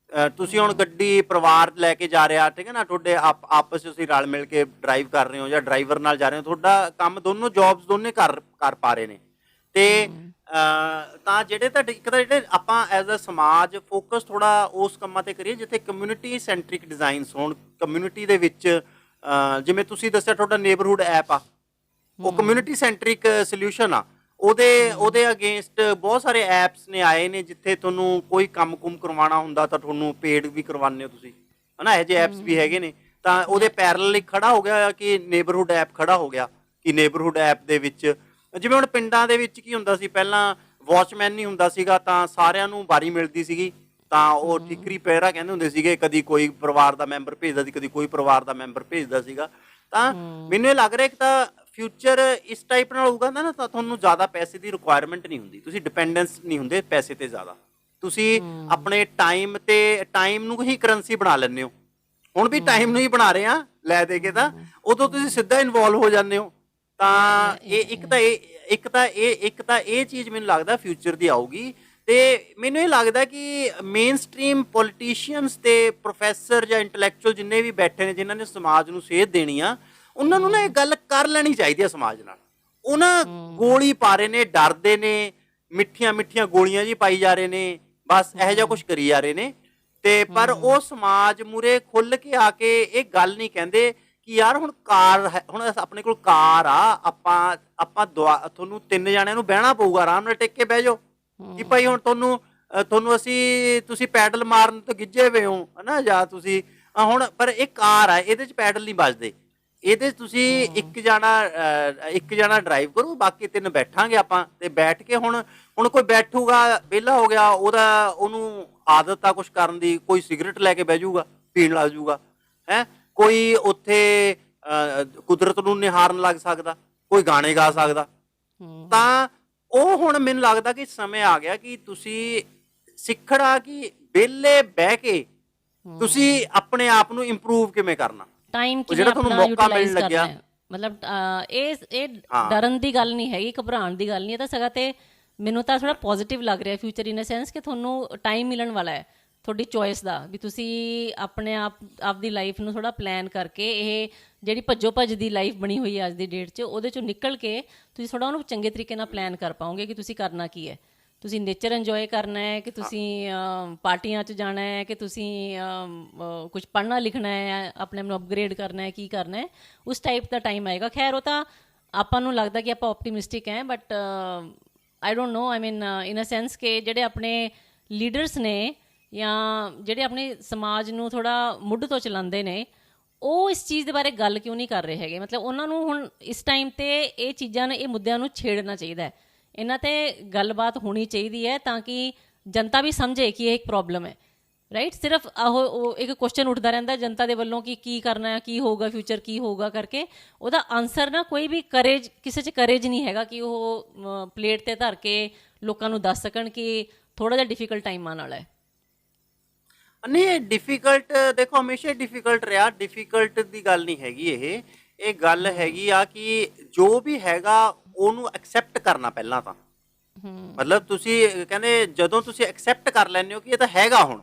ਤੁਸੀਂ ਹੁਣ ਗੱਡੀ ਪਰਿਵਾਰ ਲੈ ਕੇ ਜਾ ਰਿਹਾ, ਠੀਕ ਹੈ ਨਾ, ਤੁਹਾਡੇ ਆਪਸ 'ਚ ਤੁਸੀਂ ਰਲ ਮਿਲ ਕੇ ਡਰਾਈਵ ਕਰ ਰਹੇ ਹੋ ਜਾਂ ਡਰਾਈਵਰ ਨਾਲ ਜਾ ਰਹੇ ਹੋ, ਤੁਹਾਡਾ ਕੰਮ ਦੋਨੋਂ ਜੌਬਸ ਦੋਨੇ ਕਰ ਪਾ ਰਹੇ ਨੇ। ਤੇ ਤਾਂ ਜਿਹੜੇ ਤਾਂ ਇੱਕ ਤਾਂ ਜਿਹੜੇ ਆਪਾਂ ਐਜ਼ ਅ ਸਮਾਜ ਫੋਕਸ ਥੋੜਾ ਉਸ ਕੰਮਾਂ ਤੇ ਕਰੀਏ ਜਿੱਥੇ ਕਮਿਊਨਿਟੀ ਸੈਂਟਰਿਕ ਡਿਜ਼ਾਈਨਸ ਹੋਣ, ਕਮਿਊਨਿਟੀ ਦੇ ਵਿੱਚ ਜਿਵੇਂ ਤੁਸੀਂ ਦੱਸਿਆ ਤੁਹਾਡਾ ਨੇਬਰਹੁੱਡ ਐਪ ਆ, ਉਹ ਕਮਿਊਨਿਟੀ ਸੈਂਟਰਿਕ ਸੋਲਿਊਸ਼ਨ ਆ। ਉਹਦੇ ਅਗੇਂਸਟ ਬਹੁਤ ਸਾਰੇ ਐਪਸ ਨੇ ਆਏ ਨੇ ਜਿੱਥੇ ਤੁਹਾਨੂੰ ਕੋਈ ਕੰਮ ਕੁਮ ਕਰਵਾਉਣਾ ਹੁੰਦਾ ਤਾਂ ਤੁਹਾਨੂੰ ਪੇਡ ਵੀ ਕਰਵਾਉਂਦੇ ਹੋ ਤੁਸੀਂ, ਹਨਾ, ਇਹੋ ਜਿਹੇ ਐਪਸ ਵੀ ਹੈਗੇ ਨੇ। ਤਾਂ ਉਹਦੇ ਪੈਰਲਲ ਇੱਕ ਖੜਾ ਹੋ ਗਿਆ ਕਿ ਨੇਬਰਹੁੱਡ ਐਪ ਖੜਾ ਹੋ ਗਿਆ ਕਿ ਨੇਬਰਹੁੱਡ ਐਪ ਦੇ ਵਿੱਚ ਜਿਵੇਂ ਹੁਣ ਪਿੰਡਾਂ ਦੇ ਵਿੱਚ ਕੀ ਹੁੰਦਾ ਸੀ, ਪਹਿਲਾਂ ਵਾਚਮੈਨ ਨਹੀਂ ਹੁੰਦਾ ਸੀਗਾ ਤਾਂ ਸਾਰਿਆਂ ਨੂੰ ਵਾਰੀ ਮਿਲਦੀ ਸੀਗੀ, ਤਾਂ ਉਹ ਠੀਕਰੀ ਪਹਿਰਾ ਕਹਿੰਦੇ ਹੁੰਦੇ ਸੀਗੇ, ਕਦੀ ਕੋਈ ਪਰਿਵਾਰ ਦਾ ਮੈਂਬਰ ਭੇਜਦਾ ਸੀ, ਕਦੀ ਕੋਈ ਪਰਿਵਾਰ ਦਾ ਮੈਂਬਰ ਭੇਜਦਾ ਸੀਗਾ। ਤਾਂ ਮੈਨੂੰ ਇਹ ਲੱਗ ਰਿਹਾ ਕਿ ਤਾਂ ਫਿਊਚਰ ਇਸ ਟਾਈਪ ਨਾਲ ਹੋਊਗਾ ਨਾ, ਤਾਂ ਤੁਹਾਨੂੰ ਜ਼ਿਆਦਾ ਪੈਸੇ ਦੀ ਰਿਕੁਆਇਰਮੈਂਟ ਨਹੀਂ ਹੁੰਦੀ, ਤੁਸੀਂ ਡਿਪੈਂਡੈਂਸ ਨਹੀਂ ਹੁੰਦੇ ਪੈਸੇ ਤੇ ਜ਼ਿਆਦਾ, ਤੁਸੀਂ ਆਪਣੇ ਟਾਈਮ ਨੂੰ ਹੀ ਕਰੰਸੀ ਬਣਾ ਲੈਂਦੇ ਹੋ। ਹੁਣ ਵੀ ਟਾਈਮ ਨੂੰ ਹੀ ਬਣਾ ਰਹੇ ਆ ਲੈ ਦੇ ਕੇ, ਤਾਂ ਉਦੋਂ ਤੁਸੀਂ ਸਿੱਧਾ ਇਨਵੋਲਵ ਹੋ ਜਾਂਦੇ ਹੋ। ਤਾਂ ਇੱਕ ਤਾਂ ਇਹ ਚੀਜ਼ ਮੈਨੂੰ ਲੱਗਦਾ ਫਿਊਚਰ ਦੀ ਆਊਗੀ। ਤੇ ਮੈਨੂੰ ਇਹ ਲੱਗਦਾ ਕਿ ਮੇਨ ਸਟਰੀਮ ਪੋਲੀਟੀਸ਼ੀਅਨਸ ਤੇ ਪ੍ਰੋਫੈਸਰ ਜਾਂ ਇੰਟੈਲੈਕਚੁਅਲ ਜਿੰਨੇ ਵੀ ਬੈਠੇ ਨੇ ਜਿਨ੍ਹਾਂ ਨੇ ਸਮਾਜ ਨੂੰ ਸੇਧ ਦੇਣੀ ਆ, ਉਹਨਾਂ ਨੂੰ ਨਾ ਇਹ ਗੱਲ ਕਰ ਲੈਣੀ ਚਾਹੀਦੀ ਆ ਸਮਾਜ ਨਾਲ। ਉਹ ਨਾ ਗੋਲੀ ਪਾ ਰਹੇ ਨੇ, ਡਰਦੇ ਨੇ, ਮਿੱਠੀਆਂ ਮਿੱਠੀਆਂ ਗੋਲੀਆਂ ਜੀ ਪਾਈ ਜਾ ਰਹੇ ਨੇ, ਬਸ ਇਹੋ ਜਿਹਾ ਕੁਛ ਕਰੀ ਜਾ ਰਹੇ ਨੇ। ਤੇ ਪਰ ਉਹ ਸਮਾਜ ਮੂਰੇ ਖੁੱਲ ਕੇ ਆ ਕੇ ਇਹ ਗੱਲ ਨਹੀਂ ਕਹਿੰਦੇ ਕਿ ਯਾਰ ਹੁਣ ਕਾਰ ਹੈ, ਹੁਣ ਆਪਣੇ ਕੋਲ ਕਾਰ ਆ, ਆਪਾਂ ਤੁਹਾਨੂੰ 3 ਜਣਿਆਂ ਨੂੰ ਬਹਿਣਾ ਪਊਗਾ, ਆਰਾਮ ਨਾਲ ਟਿਕ ਕੇ ਬਹਿ ਜਾਓ ਕਿ ਭਾਈ ਹੁਣ ਤੁਹਾਨੂੰ ਤੁਸੀਂ ਪੈਡਲ ਮਾਰਨ ਤੋਂ ਗਿੱਝੇ ਹੋਏ ਹੋ, ਹਨਾ, ਜਾਂ ਤੁਸੀਂ ਹੁਣ ਪਰ ਇਹ ਕਾਰ ਆ, ਇਹਦੇ 'ਚ ਪੈਡਲ ਨਹੀਂ ਵੱਜਦੇ, ਇਹਦੇ 'ਚ ਤੁਸੀਂ ਇੱਕ ਜਾਣਾ ਡਰਾਈਵ ਕਰੋ, ਬਾਕੀ 3 ਬੈਠਾਂਗੇ ਆਪਾਂ। ਤੇ ਬੈਠ ਕੇ ਹੁਣ ਕੋਈ ਬੈਠੂਗਾ ਵਿਹਲਾ ਹੋ ਗਿਆ, ਉਹਨੂੰ ਆਦਤ ਆ ਕੁਛ ਕਰਨ ਦੀ, ਕੋਈ ਸਿਗਰਟ ਲੈ ਕੇ ਬਹਿ ਜਾਊਗਾ, ਪੀਣ ਲੱਗ ਜਾਊਗਾ, ਹੈ, ਕੋਈ ਉੱਥੇ ਕੁਦਰਤ ਨੂੰ ਨਿਹਾਰਨ ਲੱਗ ਸਕਦਾ, ਕੋਈ ਗਾਣੇ ਗਾ ਸਕਦਾ। ਤਾਂ ਉਹ ਹੁਣ ਮੈਨੂੰ ਲੱਗਦਾ ਕਿ ਸਮੇਂ ਆ ਗਿਆ ਕਿ ਤੁਸੀਂ ਸਿੱਖਣਾ ਕਿ ਵਿਹਲੇ ਬਹਿ ਕੇ ਤੁਸੀਂ ਆਪਣੇ ਆਪ ਨੂੰ ਇੰਪਰੂਵ ਕਿਵੇਂ ਕਰਨਾ, ਟਾਈਮ ਜਿਹੜਾ ਤੁਹਾਨੂੰ ਮੌਕਾ ਮਿਲਣ ਲੱਗਿਆ। ਮਤਲਬ ਇਹ ਡਰਨ ਦੀ ਗੱਲ ਨਹੀਂ ਹੈਗੀ, ਘਬਰਾਉਣ ਦੀ ਗੱਲ ਨਹੀਂ, ਇਹ ਤਾਂ ਸਗੋਂ ਤੇ ਮੈਨੂੰ ਤਾਂ ਥੋੜਾ ਪੋਜ਼ਿਟਿਵ ਲੱਗ ਰਿਹਾ ਫਿਊਚਰ ਇਨ ਅ ਸੈਂਸ ਕਿ ਤੁਹਾਨੂੰ ਟਾਈਮ ਮਿਲਣ ਵਾਲਾ ਹੈ ਤੁਹਾਡੀ ਚੋਇਸ ਦਾ, ਵੀ ਤੁਸੀਂ ਆਪਣੇ ਆਪਦੀ ਲਾਈਫ ਨੂੰ ਥੋੜਾ ਪਲਾਨ ਕਰਕੇ ਇਹ ਜਿਹੜੀ ਭੱਜੋ ਭੱਜ ਦੀ ਲਾਈਫ ਬਣੀ ਹੋਈ ਹੈ ਅੱਜ ਦੀ ਡੇਟ 'ਚ, ਉਹਦੇ 'ਚੋਂ ਨਿਕਲ ਕੇ ਤੁਸੀਂ ਥੋੜਾ ਉਹਨੂੰ ਚੰਗੇ ਤਰੀਕੇ ਨਾਲ ਪਲਾਨ ਕਰ ਪਾਓਗੇ ਕਿ ਤੁਸੀਂ ਕਰਨਾ ਕੀ ਹੈ। ਤੁਸੀਂ ਨੇਚਰ ਇੰਜੋਏ ਕਰਨਾ ਹੈ ਕਿ ਤੁਸੀਂ ਪਾਰਟੀਆਂ 'ਚ ਜਾਣਾ ਹੈ ਕਿ ਤੁਸੀਂ ਕੁਝ ਪੜ੍ਹਨਾ ਲਿਖਣਾ ਹੈ, ਆਪਣੇ ਆਪ ਨੂੰ ਅਪਗ੍ਰੇਡ ਕਰਨਾ ਹੈ, ਕੀ ਕਰਨਾ ਹੈ, ਉਸ ਟਾਈਪ ਦਾ ਟਾਈਮ ਆਏਗਾ। ਖੈਰ ਉਹ ਤਾਂ ਆਪਾਂ ਨੂੰ ਲੱਗਦਾ ਕਿ ਆਪਾਂ ਓਪਟੀਮਿਸਟਿਕ ਹੈ, but I don't know, I mean in a sense ਕਿ ਜਿਹੜੇ ਆਪਣੇ ਲੀਡਰਸ ਨੇ ਜਾਂ ਜਿਹੜੇ ਆਪਣੇ ਸਮਾਜ ਨੂੰ ਥੋੜ੍ਹਾ ਮੁੱਢ ਤੋਂ ਚਲਾਉਂਦੇ ਨੇ, ਉਹ ਇਸ ਚੀਜ਼ ਦੇ ਬਾਰੇ ਗੱਲ ਕਿਉਂ ਨਹੀਂ ਕਰ ਰਹੇ ਹੈਗੇ। ਮਤਲਬ ਉਹਨਾਂ ਨੂੰ ਹੁਣ ਇਸ ਟਾਈਮ 'ਤੇ ਇਹ ਚੀਜ਼ਾਂ ਨੂੰ, ਇਹ ਮੁੱਦਿਆਂ ਨੂੰ ਛੇੜਨਾ ਚਾਹੀਦਾ ਹੈ, ਇਹਨਾਂ 'ਤੇ ਗੱਲਬਾਤ ਹੋਣੀ ਚਾਹੀਦੀ ਹੈ ਤਾਂ ਕਿ ਜਨਤਾ ਵੀ ਸਮਝੇ ਕਿ ਇਹ ਇੱਕ ਪ੍ਰੋਬਲਮ ਹੈ, ਰਾਈਟ। ਸਿਰਫ ਉਹ ਇੱਕ ਕੁਐਸਚਨ ਉੱਠਦਾ ਰਹਿੰਦਾ ਜਨਤਾ ਦੇ ਵੱਲੋਂ ਕਿ ਕੀ ਕਰਨਾ ਹੈ, ਕੀ ਹੋਊਗਾ ਫਿਊਚਰ, ਕੀ ਹੋਊਗਾ ਕਰਕੇ, ਉਹਦਾ ਆਨਸਰ ਨਾ ਕੋਈ ਵੀ ਕਰੇਜ, ਕਿਸੇ 'ਚ ਕਰੇਜ ਨਹੀਂ ਹੈਗਾ ਕਿ ਉਹ ਪਲੇਟ 'ਤੇ ਧਰ ਕੇ ਲੋਕਾਂ ਨੂੰ ਦੱਸ ਸਕਣ ਕਿ ਥੋੜ੍ਹਾ ਜਿਹਾ ਡਿਫੀਕਲਟ ਟਾਈਮ ਆਉਣ ਵਾਲਾ ਹੈ। ਨਹੀਂ, ਡਿਫੀਕਲਟ ਦੇਖੋ ਹਮੇਸ਼ਾ ਡਿਫੀਕਲਟ ਰਿਹਾ, ਡਿਫੀਕਲਟ ਦੀ ਗੱਲ ਨਹੀਂ ਹੈਗੀ ਇਹ ਗੱਲ ਹੈਗੀ ਆ ਕਿ ਜੋ ਵੀ ਹੈਗਾ ਉਹਨੂੰ ਐਕਸੈਪਟ ਕਰਨਾ ਪਹਿਲਾਂ ਤਾਂ। ਮਤਲਬ ਤੁਸੀਂ ਕਹਿੰਦੇ ਜਦੋਂ ਤੁਸੀਂ ਐਕਸੈਪਟ ਕਰ ਲੈਂਦੇ ਹੋ ਕਿ ਇਹ ਤਾਂ ਹੈਗਾ ਹੁਣ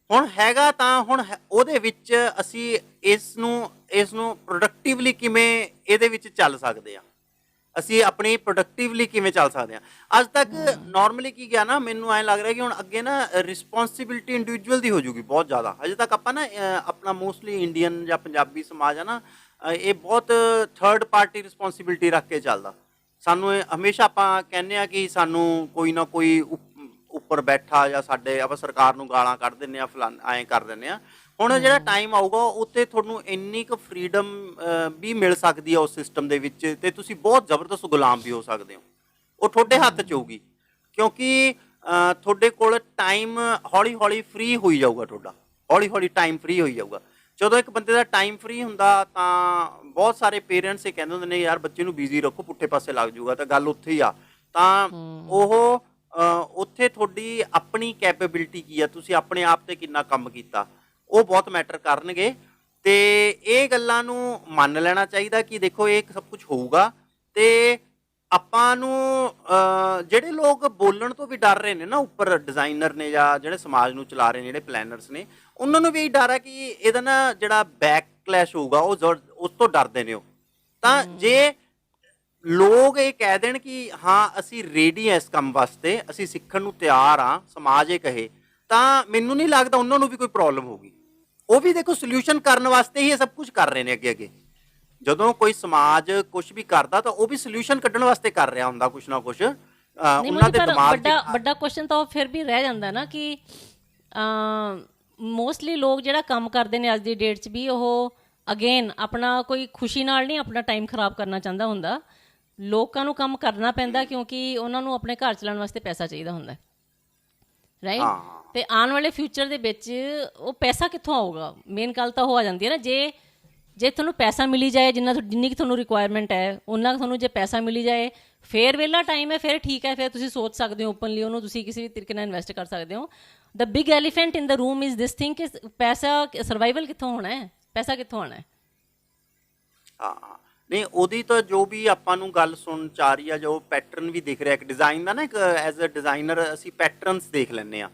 ਹੁਣ ਹੈਗਾ, ਤਾਂ ਹੁਣ ਉਹਦੇ ਵਿੱਚ ਅਸੀਂ ਇਸ ਨੂੰ ਪ੍ਰੋਡਕਟਿਵਲੀ ਕਿਵੇਂ ਇਹਦੇ ਵਿੱਚ ਚੱਲ ਸਕਦੇ ਆ, ਅਸੀਂ ਆਪਣੀ ਪ੍ਰੋਡਕਟਿਵਲੀ ਕਿਵੇਂ ਚੱਲ ਸਕਦੇ ਹਾਂ। ਅੱਜ ਤੱਕ ਨੋਰਮਲੀ ਕੀ ਗਿਆ ਨਾ, ਮੈਨੂੰ ਐਂ ਲੱਗ ਰਿਹਾ ਕਿ ਹੁਣ ਅੱਗੇ ਨਾ ਰਿਸਪੌਂਸਿਬਿਲਿਟੀ ਇੰਡੀਵਿਜੂਅਲ ਦੀ ਹੋ ਜੂਗੀ ਬਹੁਤ ਜ਼ਿਆਦਾ। ਅਜੇ ਤੱਕ ਆਪਾਂ ਨਾ ਆਪਣਾ ਮੋਸਟਲੀ ਇੰਡੀਅਨ ਜਾਂ ਪੰਜਾਬੀ ਸਮਾਜ ਆ ਨਾ, ਇਹ ਬਹੁਤ ਥਰਡ ਪਾਰਟੀ ਰਿਸਪੌਂਸਿਬਿਲਿਟੀ ਰੱਖ ਕੇ ਚੱਲਦਾ। ਸਾਨੂੰ ਹਮੇਸ਼ਾ ਆਪਾਂ ਕਹਿੰਦੇ ਆ ਕਿ ਸਾਨੂੰ ਕੋਈ ਨਾ ਕੋਈ ਉੱਪਰ ਬੈਠਾ ਜਾਂ ਸਾਡੇ, ਆਪਾਂ ਸਰਕਾਰ ਨੂੰ ਗਾਲਾਂ ਕੱਢ ਦਿੰਦੇ ਆ, ਐਂ ਕਰ ਦਿੰਦੇ ਆ। ਹੁਣ ਜਿਹੜਾ ਟਾਈਮ ਆਊਗਾ ਉੱਤੇ ਤੁਹਾਨੂੰ ਇੰਨੀ ਕੁ ਫਰੀਡਮ ਵੀ ਮਿਲ ਸਕਦੀ ਆ ਉਸ ਸਿਸਟਮ ਦੇ ਵਿੱਚ, ਤੇ ਤੁਸੀਂ ਬਹੁਤ ਜ਼ਬਰਦਸਤ ਗੁਲਾਮ ਵੀ ਹੋ ਸਕਦੇ ਹੋ। ਉਹ ਤੁਹਾਡੇ ਹੱਥ 'ਚ ਹੋਊਗੀ ਕਿਉਂਕਿ ਤੁਹਾਡੇ ਕੋਲ ਟਾਈਮ ਹੌਲੀ ਹੌਲੀ ਫਰੀ ਹੋਈ ਜਾਊਗਾ, ਤੁਹਾਡਾ ਹੌਲੀ ਹੌਲੀ ਟਾਈਮ ਫਰੀ ਹੋਈ ਜਾਊਗਾ। ਜਦੋਂ ਇੱਕ ਬੰਦੇ ਦਾ ਟਾਈਮ ਫਰੀ ਹੁੰਦਾ ਤਾਂ ਬਹੁਤ ਸਾਰੇ ਪੇਰੈਂਟਸ ਇਹ ਕਹਿੰਦੇ ਹੁੰਦੇ ਨੇ ਯਾਰ ਬੱਚੇ ਨੂੰ ਬਿਜ਼ੀ ਰੱਖੋ, ਪੁੱਠੇ ਪਾਸੇ ਲੱਗ ਜਾਊਗਾ। ਤਾਂ ਗੱਲ ਉੱਥੇ ਹੀ ਆ, ਤਾਂ ਉਹ ਉੱਥੇ ਤੁਹਾਡੀ ਆਪਣੀ ਕੈਪੇਬਿਲਿਟੀ ਕੀ ਆ, ਤੁਸੀਂ ਆਪਣੇ ਆਪ 'ਤੇ ਕਿੰਨਾ ਕੰਮ ਕੀਤਾ, ਉਹ ਬਹੁਤ ਮੈਟਰ ਕਰਨਗੇ। ਤੇ ਇਹ ਗੱਲਾਂ ਨੂੰ ਮੰਨ ਲੈਣਾ ਚਾਹੀਦਾ ਕਿ ਦੇਖੋ ਇਹ ਸਭ ਕੁਝ ਹੋਊਗਾ। ਤੇ ਆਪਾਂ ਨੂੰ ਜਿਹੜੇ ਲੋਕ ਬੋਲਣ ਤੋਂ ਵੀ ਡਰ ਰਹੇ ਨੇ ਨਾ, ਉੱਪਰ ਡਿਜ਼ਾਈਨਰ ਨੇ ਜਾਂ ਜਿਹੜੇ ਸਮਾਜ ਨੂੰ ਚਲਾ ਰਹੇ ਨੇ, ਜਿਹੜੇ ਪਲੈਨਰਸ ਨੇ, ਉਹਨਾਂ ਨੂੰ ਵੀ ਡਰ ਹੈ ਕਿ ਇਹਦਾ ਨਾ ਜਿਹੜਾ ਬੈਕ ਕਲੈਸ਼ ਹੋਊਗਾ, ਉਹ ਉਸ ਤੋਂ ਡਰਦੇ ਨੇ ਉਹ। ਤਾਂ ਜੇ ਲੋਕ ਇਹ ਕਹਿ ਦੇਣ ਕਿ ਹਾਂ ਅਸੀਂ ਰੈਡੀ ਹਾਂ ਇਸ ਕੰਮ ਵਾਸਤੇ, ਅਸੀਂ ਸਿੱਖਣ ਨੂੰ ਤਿਆਰ ਹਾਂ, ਸਮਾਜ ਇਹ ਕਹੇ, ਤਾਂ ਮੈਨੂੰ ਨਹੀਂ ਲੱਗਦਾ ਉਹਨਾਂ ਨੂੰ ਵੀ ਕੋਈ ਪ੍ਰੋਬਲਮ ਹੋਊਗੀ। ਉਹ ਵੀ ਦੇਖੋ ਸੋਲੂਸ਼ਨ ਕਰਨ ਵਾਸਤੇ ਹੀ ਇਹ ਸਭ ਕੁਝ ਕਰ ਰਹੇ ਨੇ ਅੱਗੇ ਅੱਗੇ। ਜਦੋਂ ਕੋਈ ਸਮਾਜ ਕੁਝ ਵੀ ਕਰਦਾ ਤਾਂ ਉਹ ਵੀ ਸੋਲੂਸ਼ਨ ਕੱਢਣ ਵਾਸਤੇ ਕਰ ਰਿਹਾ ਹੁੰਦਾ ਕੁਝ ਨਾ ਕੁਝ। ਨਹੀਂ ਉਹਨਾਂ ਮੋਦੀ, ਦੇ ਪਰ ਦਿਮਾਗ 'ਚ ਵੱਡਾ ਕੁਐਸਚਨ ਤਾਂ ਉਹ ਫਿਰ ਵੀ ਰਹਿ ਜਾਂਦਾ ਨਾ ਕਿ ਮੋਸਟਲੀ ਲੋਕ ਜਿਹੜਾ ਕੰਮ ਕਰਦੇ ਨੇ ਅੱਜ ਦੀ ਡੇਟ 'ਚ ਵੀ ਉਹ ਅਗੇਨ ਆਪਣਾ ਕੋਈ ਖੁਸ਼ੀ ਨਾਲ ਨਹੀਂ ਆਪਣਾ ਟਾਈਮ ਖਰਾਬ ਕਰਨਾ ਚਾਹੁੰਦਾ ਹੁੰਦਾ। ਲੋਕਾਂ ਨੂੰ ਕੰਮ ਕਰਨਾ ਪੈਂਦਾ ਕਿਉਂਕਿ ਉਹਨਾਂ ਨੂੰ ਆਪਣੇ ਘਰ ਚਲਾਉਣ ਵਾਸਤੇ ਪੈਸਾ ਚਾਹੀਦਾ ਹੁੰਦਾ, ਰਾਈਟ। ਹਾਂ ਤੇ ਆਉਣ ਵਾਲੇ ਫਿਊਚਰ ਦੇ ਵਿੱਚ ਉਹ ਪੈਸਾ ਕਿੱਥੋਂ ਆਊਗਾ? ਮੇਨ ਗੱਲ ਤਾਂ ਉਹ ਆ ਜਾਂਦੀ ਹੈ ਨਾ, ਜੇ ਤੁਹਾਨੂੰ ਪੈਸਾ ਮਿਲੀ ਜਾਏ ਜਿੰਨੀ ਕਿ ਤੁਹਾਨੂੰ ਰਿਕੁਆਇਰਮੈਂਟ ਹੈ ਉਹਨਾਂ ਤੁਹਾਨੂੰ ਜੇ ਪੈਸਾ ਮਿਲੀ ਜਾਏ ਫਿਰ ਵਿਹਲਾ ਟਾਈਮ ਹੈ, ਫਿਰ ਠੀਕ ਹੈ, ਫਿਰ ਤੁਸੀਂ ਸੋਚ ਸਕਦੇ ਹੋ ਓਪਨਲੀ ਉਹਨੂੰ ਤੁਸੀਂ ਕਿਸੇ ਵੀ ਤਰੀਕੇ ਨਾਲ ਇਨਵੈਸਟ ਕਰ ਸਕਦੇ ਹੋ। ਦ big elephant in the room is this thing ਕਿ ਪੈਸਾ ਸਰਵਾਈਵਲ ਕਿੱਥੋਂ ਹੋਣਾ ਹੈ, ਪੈਸਾ ਕਿੱਥੋਂ ਆਉਣਾ ਹੈ? ਹਾਂ ਨਹੀਂ, ਉਹਦੀ ਤਾਂ ਜੋ ਵੀ ਆਪਾਂ ਨੂੰ ਗੱਲ ਸੁਣ ਚ ਆ ਰਹੀ ਆ, ਜੋ ਪੈਟਰਨ ਵੀ ਦਿਖ ਰਿਹਾ ਇੱਕ ਡਿਜ਼ਾਈਨ ਦਾ ਨਾ, ਇੱਕ ਐਜ਼ ਅ ਡਿਜ਼ਾਈਨਰ ਅਸੀਂ ਪੈਟਰਨਸ ਦੇਖ ਲੈਂਦੇ ਆ।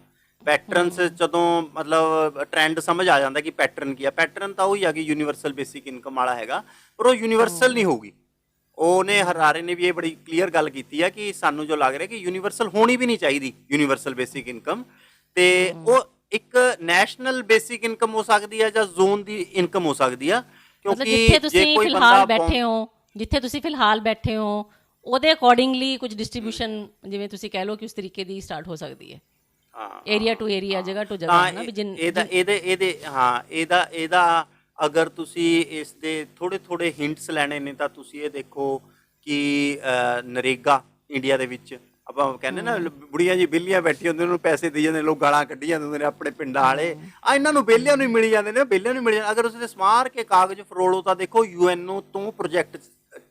ਪੈਟਰਨਸ ਜਦੋਂ ਮਤਲਬ ਟ੍ਰੈਂਡ ਸਮਝ ਆ ਜਾਂਦਾ ਕਿ ਪੈਟਰਨ ਕੀ ਆ। ਪੈਟਰਨ ਤਾਂ ਉਹੀ ਆ ਕਿ ਯੂਨੀਵਰਸਲ ਬੇਸਿਕ ਇਨਕਮ ਵਾਲਾ ਹੈਗਾ, ਪਰ ਉਹ ਯੂਨੀਵਰਸਲ ਨਹੀਂ ਹੋਊਗੀ। ਉਹਨੇ ਹਰਾਰੇ ਨੇ ਵੀ ਇਹ ਬੜੀ ਕਲੀਅਰ ਗੱਲ ਕੀਤੀ ਆ ਕਿ ਸਾਨੂੰ ਜੋ ਲੱਗ ਰਿਹਾ ਕਿ ਯੂਨੀਵਰਸਲ ਹੋਣੀ ਵੀ ਨਹੀਂ ਚਾਹੀਦੀ ਯੂਨੀਵਰਸਲ ਬੇਸਿਕ ਇਨਕਮ। ਤੇ ਉਹ ਇੱਕ ਨੈਸ਼ਨਲ ਬੇਸਿਕ ਇਨਕਮ ਹੋ ਸਕਦੀ ਆ ਜਾਂ ਜ਼ੋਨ ਦੀ ਇਨਕਮ ਹੋ ਸਕਦੀ ਆ, ਮਤਲਬ ਕਿਉਂਕਿ ਜਿੱਥੇ ਜੇ ਤੁਸੀਂ ਕੋਈ ਫਿਲਹਾਲ ਬੰਦਾ ਬੈਠੇ ਹੋ ਉਹਦੇ ਅਕੋਰਡਿੰਗਲੀ ਕੁਝ ਡਿਸਟ੍ਰੀਬਿਊਸ਼ਨ ਜਿਵੇਂ ਤੁਸੀਂ ਕਹਿ ਲਓ ਕਿ ਉਸ ਤਰੀਕੇ ਦੀ ਸਟਾਰਟ ਹੋ ਸਕਦੀ ਹੈ, ਏਰੀਆ ਟੂ ਏਰੀਆ, ਜਗ੍ਹਾ ਟੂ ਜਗ੍ਹਾ, ਨਾ ਵੀ ਇਹਦਾ ਅਗਰ ਤੁਸੀਂ ਇਸ ਦੇ ਥੋੜੇ ਹਿੰਟਸ ਲੈਣੇ ਨੇ ਤਾਂ ਤੁਸੀਂ ਇਹ ਦੇਖੋ ਕਿ ਨਰੇਗਾ ਇੰਡੀਆ ਦੇ ਵਿੱਚ ਆਪਾਂ ਕਹਿੰਦੇ ਨਾ ਬੁੜੀਆਂ ਜੀ ਵਿਹਲੀਆਂ ਬੈਠੀ ਹੁੰਦੀਆਂ, ਉਹਨੂੰ ਪੈਸੇ ਦੇਈ ਜਾਂਦੇ, ਲੋਕ ਗਾਲਾਂ ਕੱਢੀ ਜਾਂਦੇ ਹੁੰਦੇ ਨੇ ਆਪਣੇ ਪਿੰਡਾਂ ਵਾਲੇ। ਇਹਨਾਂ ਨੂੰ ਵਿਹਲਿਆਂ ਨੂੰ ਹੀ ਮਿਲੀ ਜਾਂਦੇ ਨੇ, ਵਿਹਲਿਆਂ ਨੂੰ ਮਿਲ ਜਾਂਦੇ। ਅਗਰ ਤੁਸੀਂ ਸਮਾਰ ਕੇ ਕਾਗਜ਼ ਫਰੋਲੋ ਤਾਂ ਦੇਖੋ UNO ਤੋਂ ਪ੍ਰੋਜੈਕਟ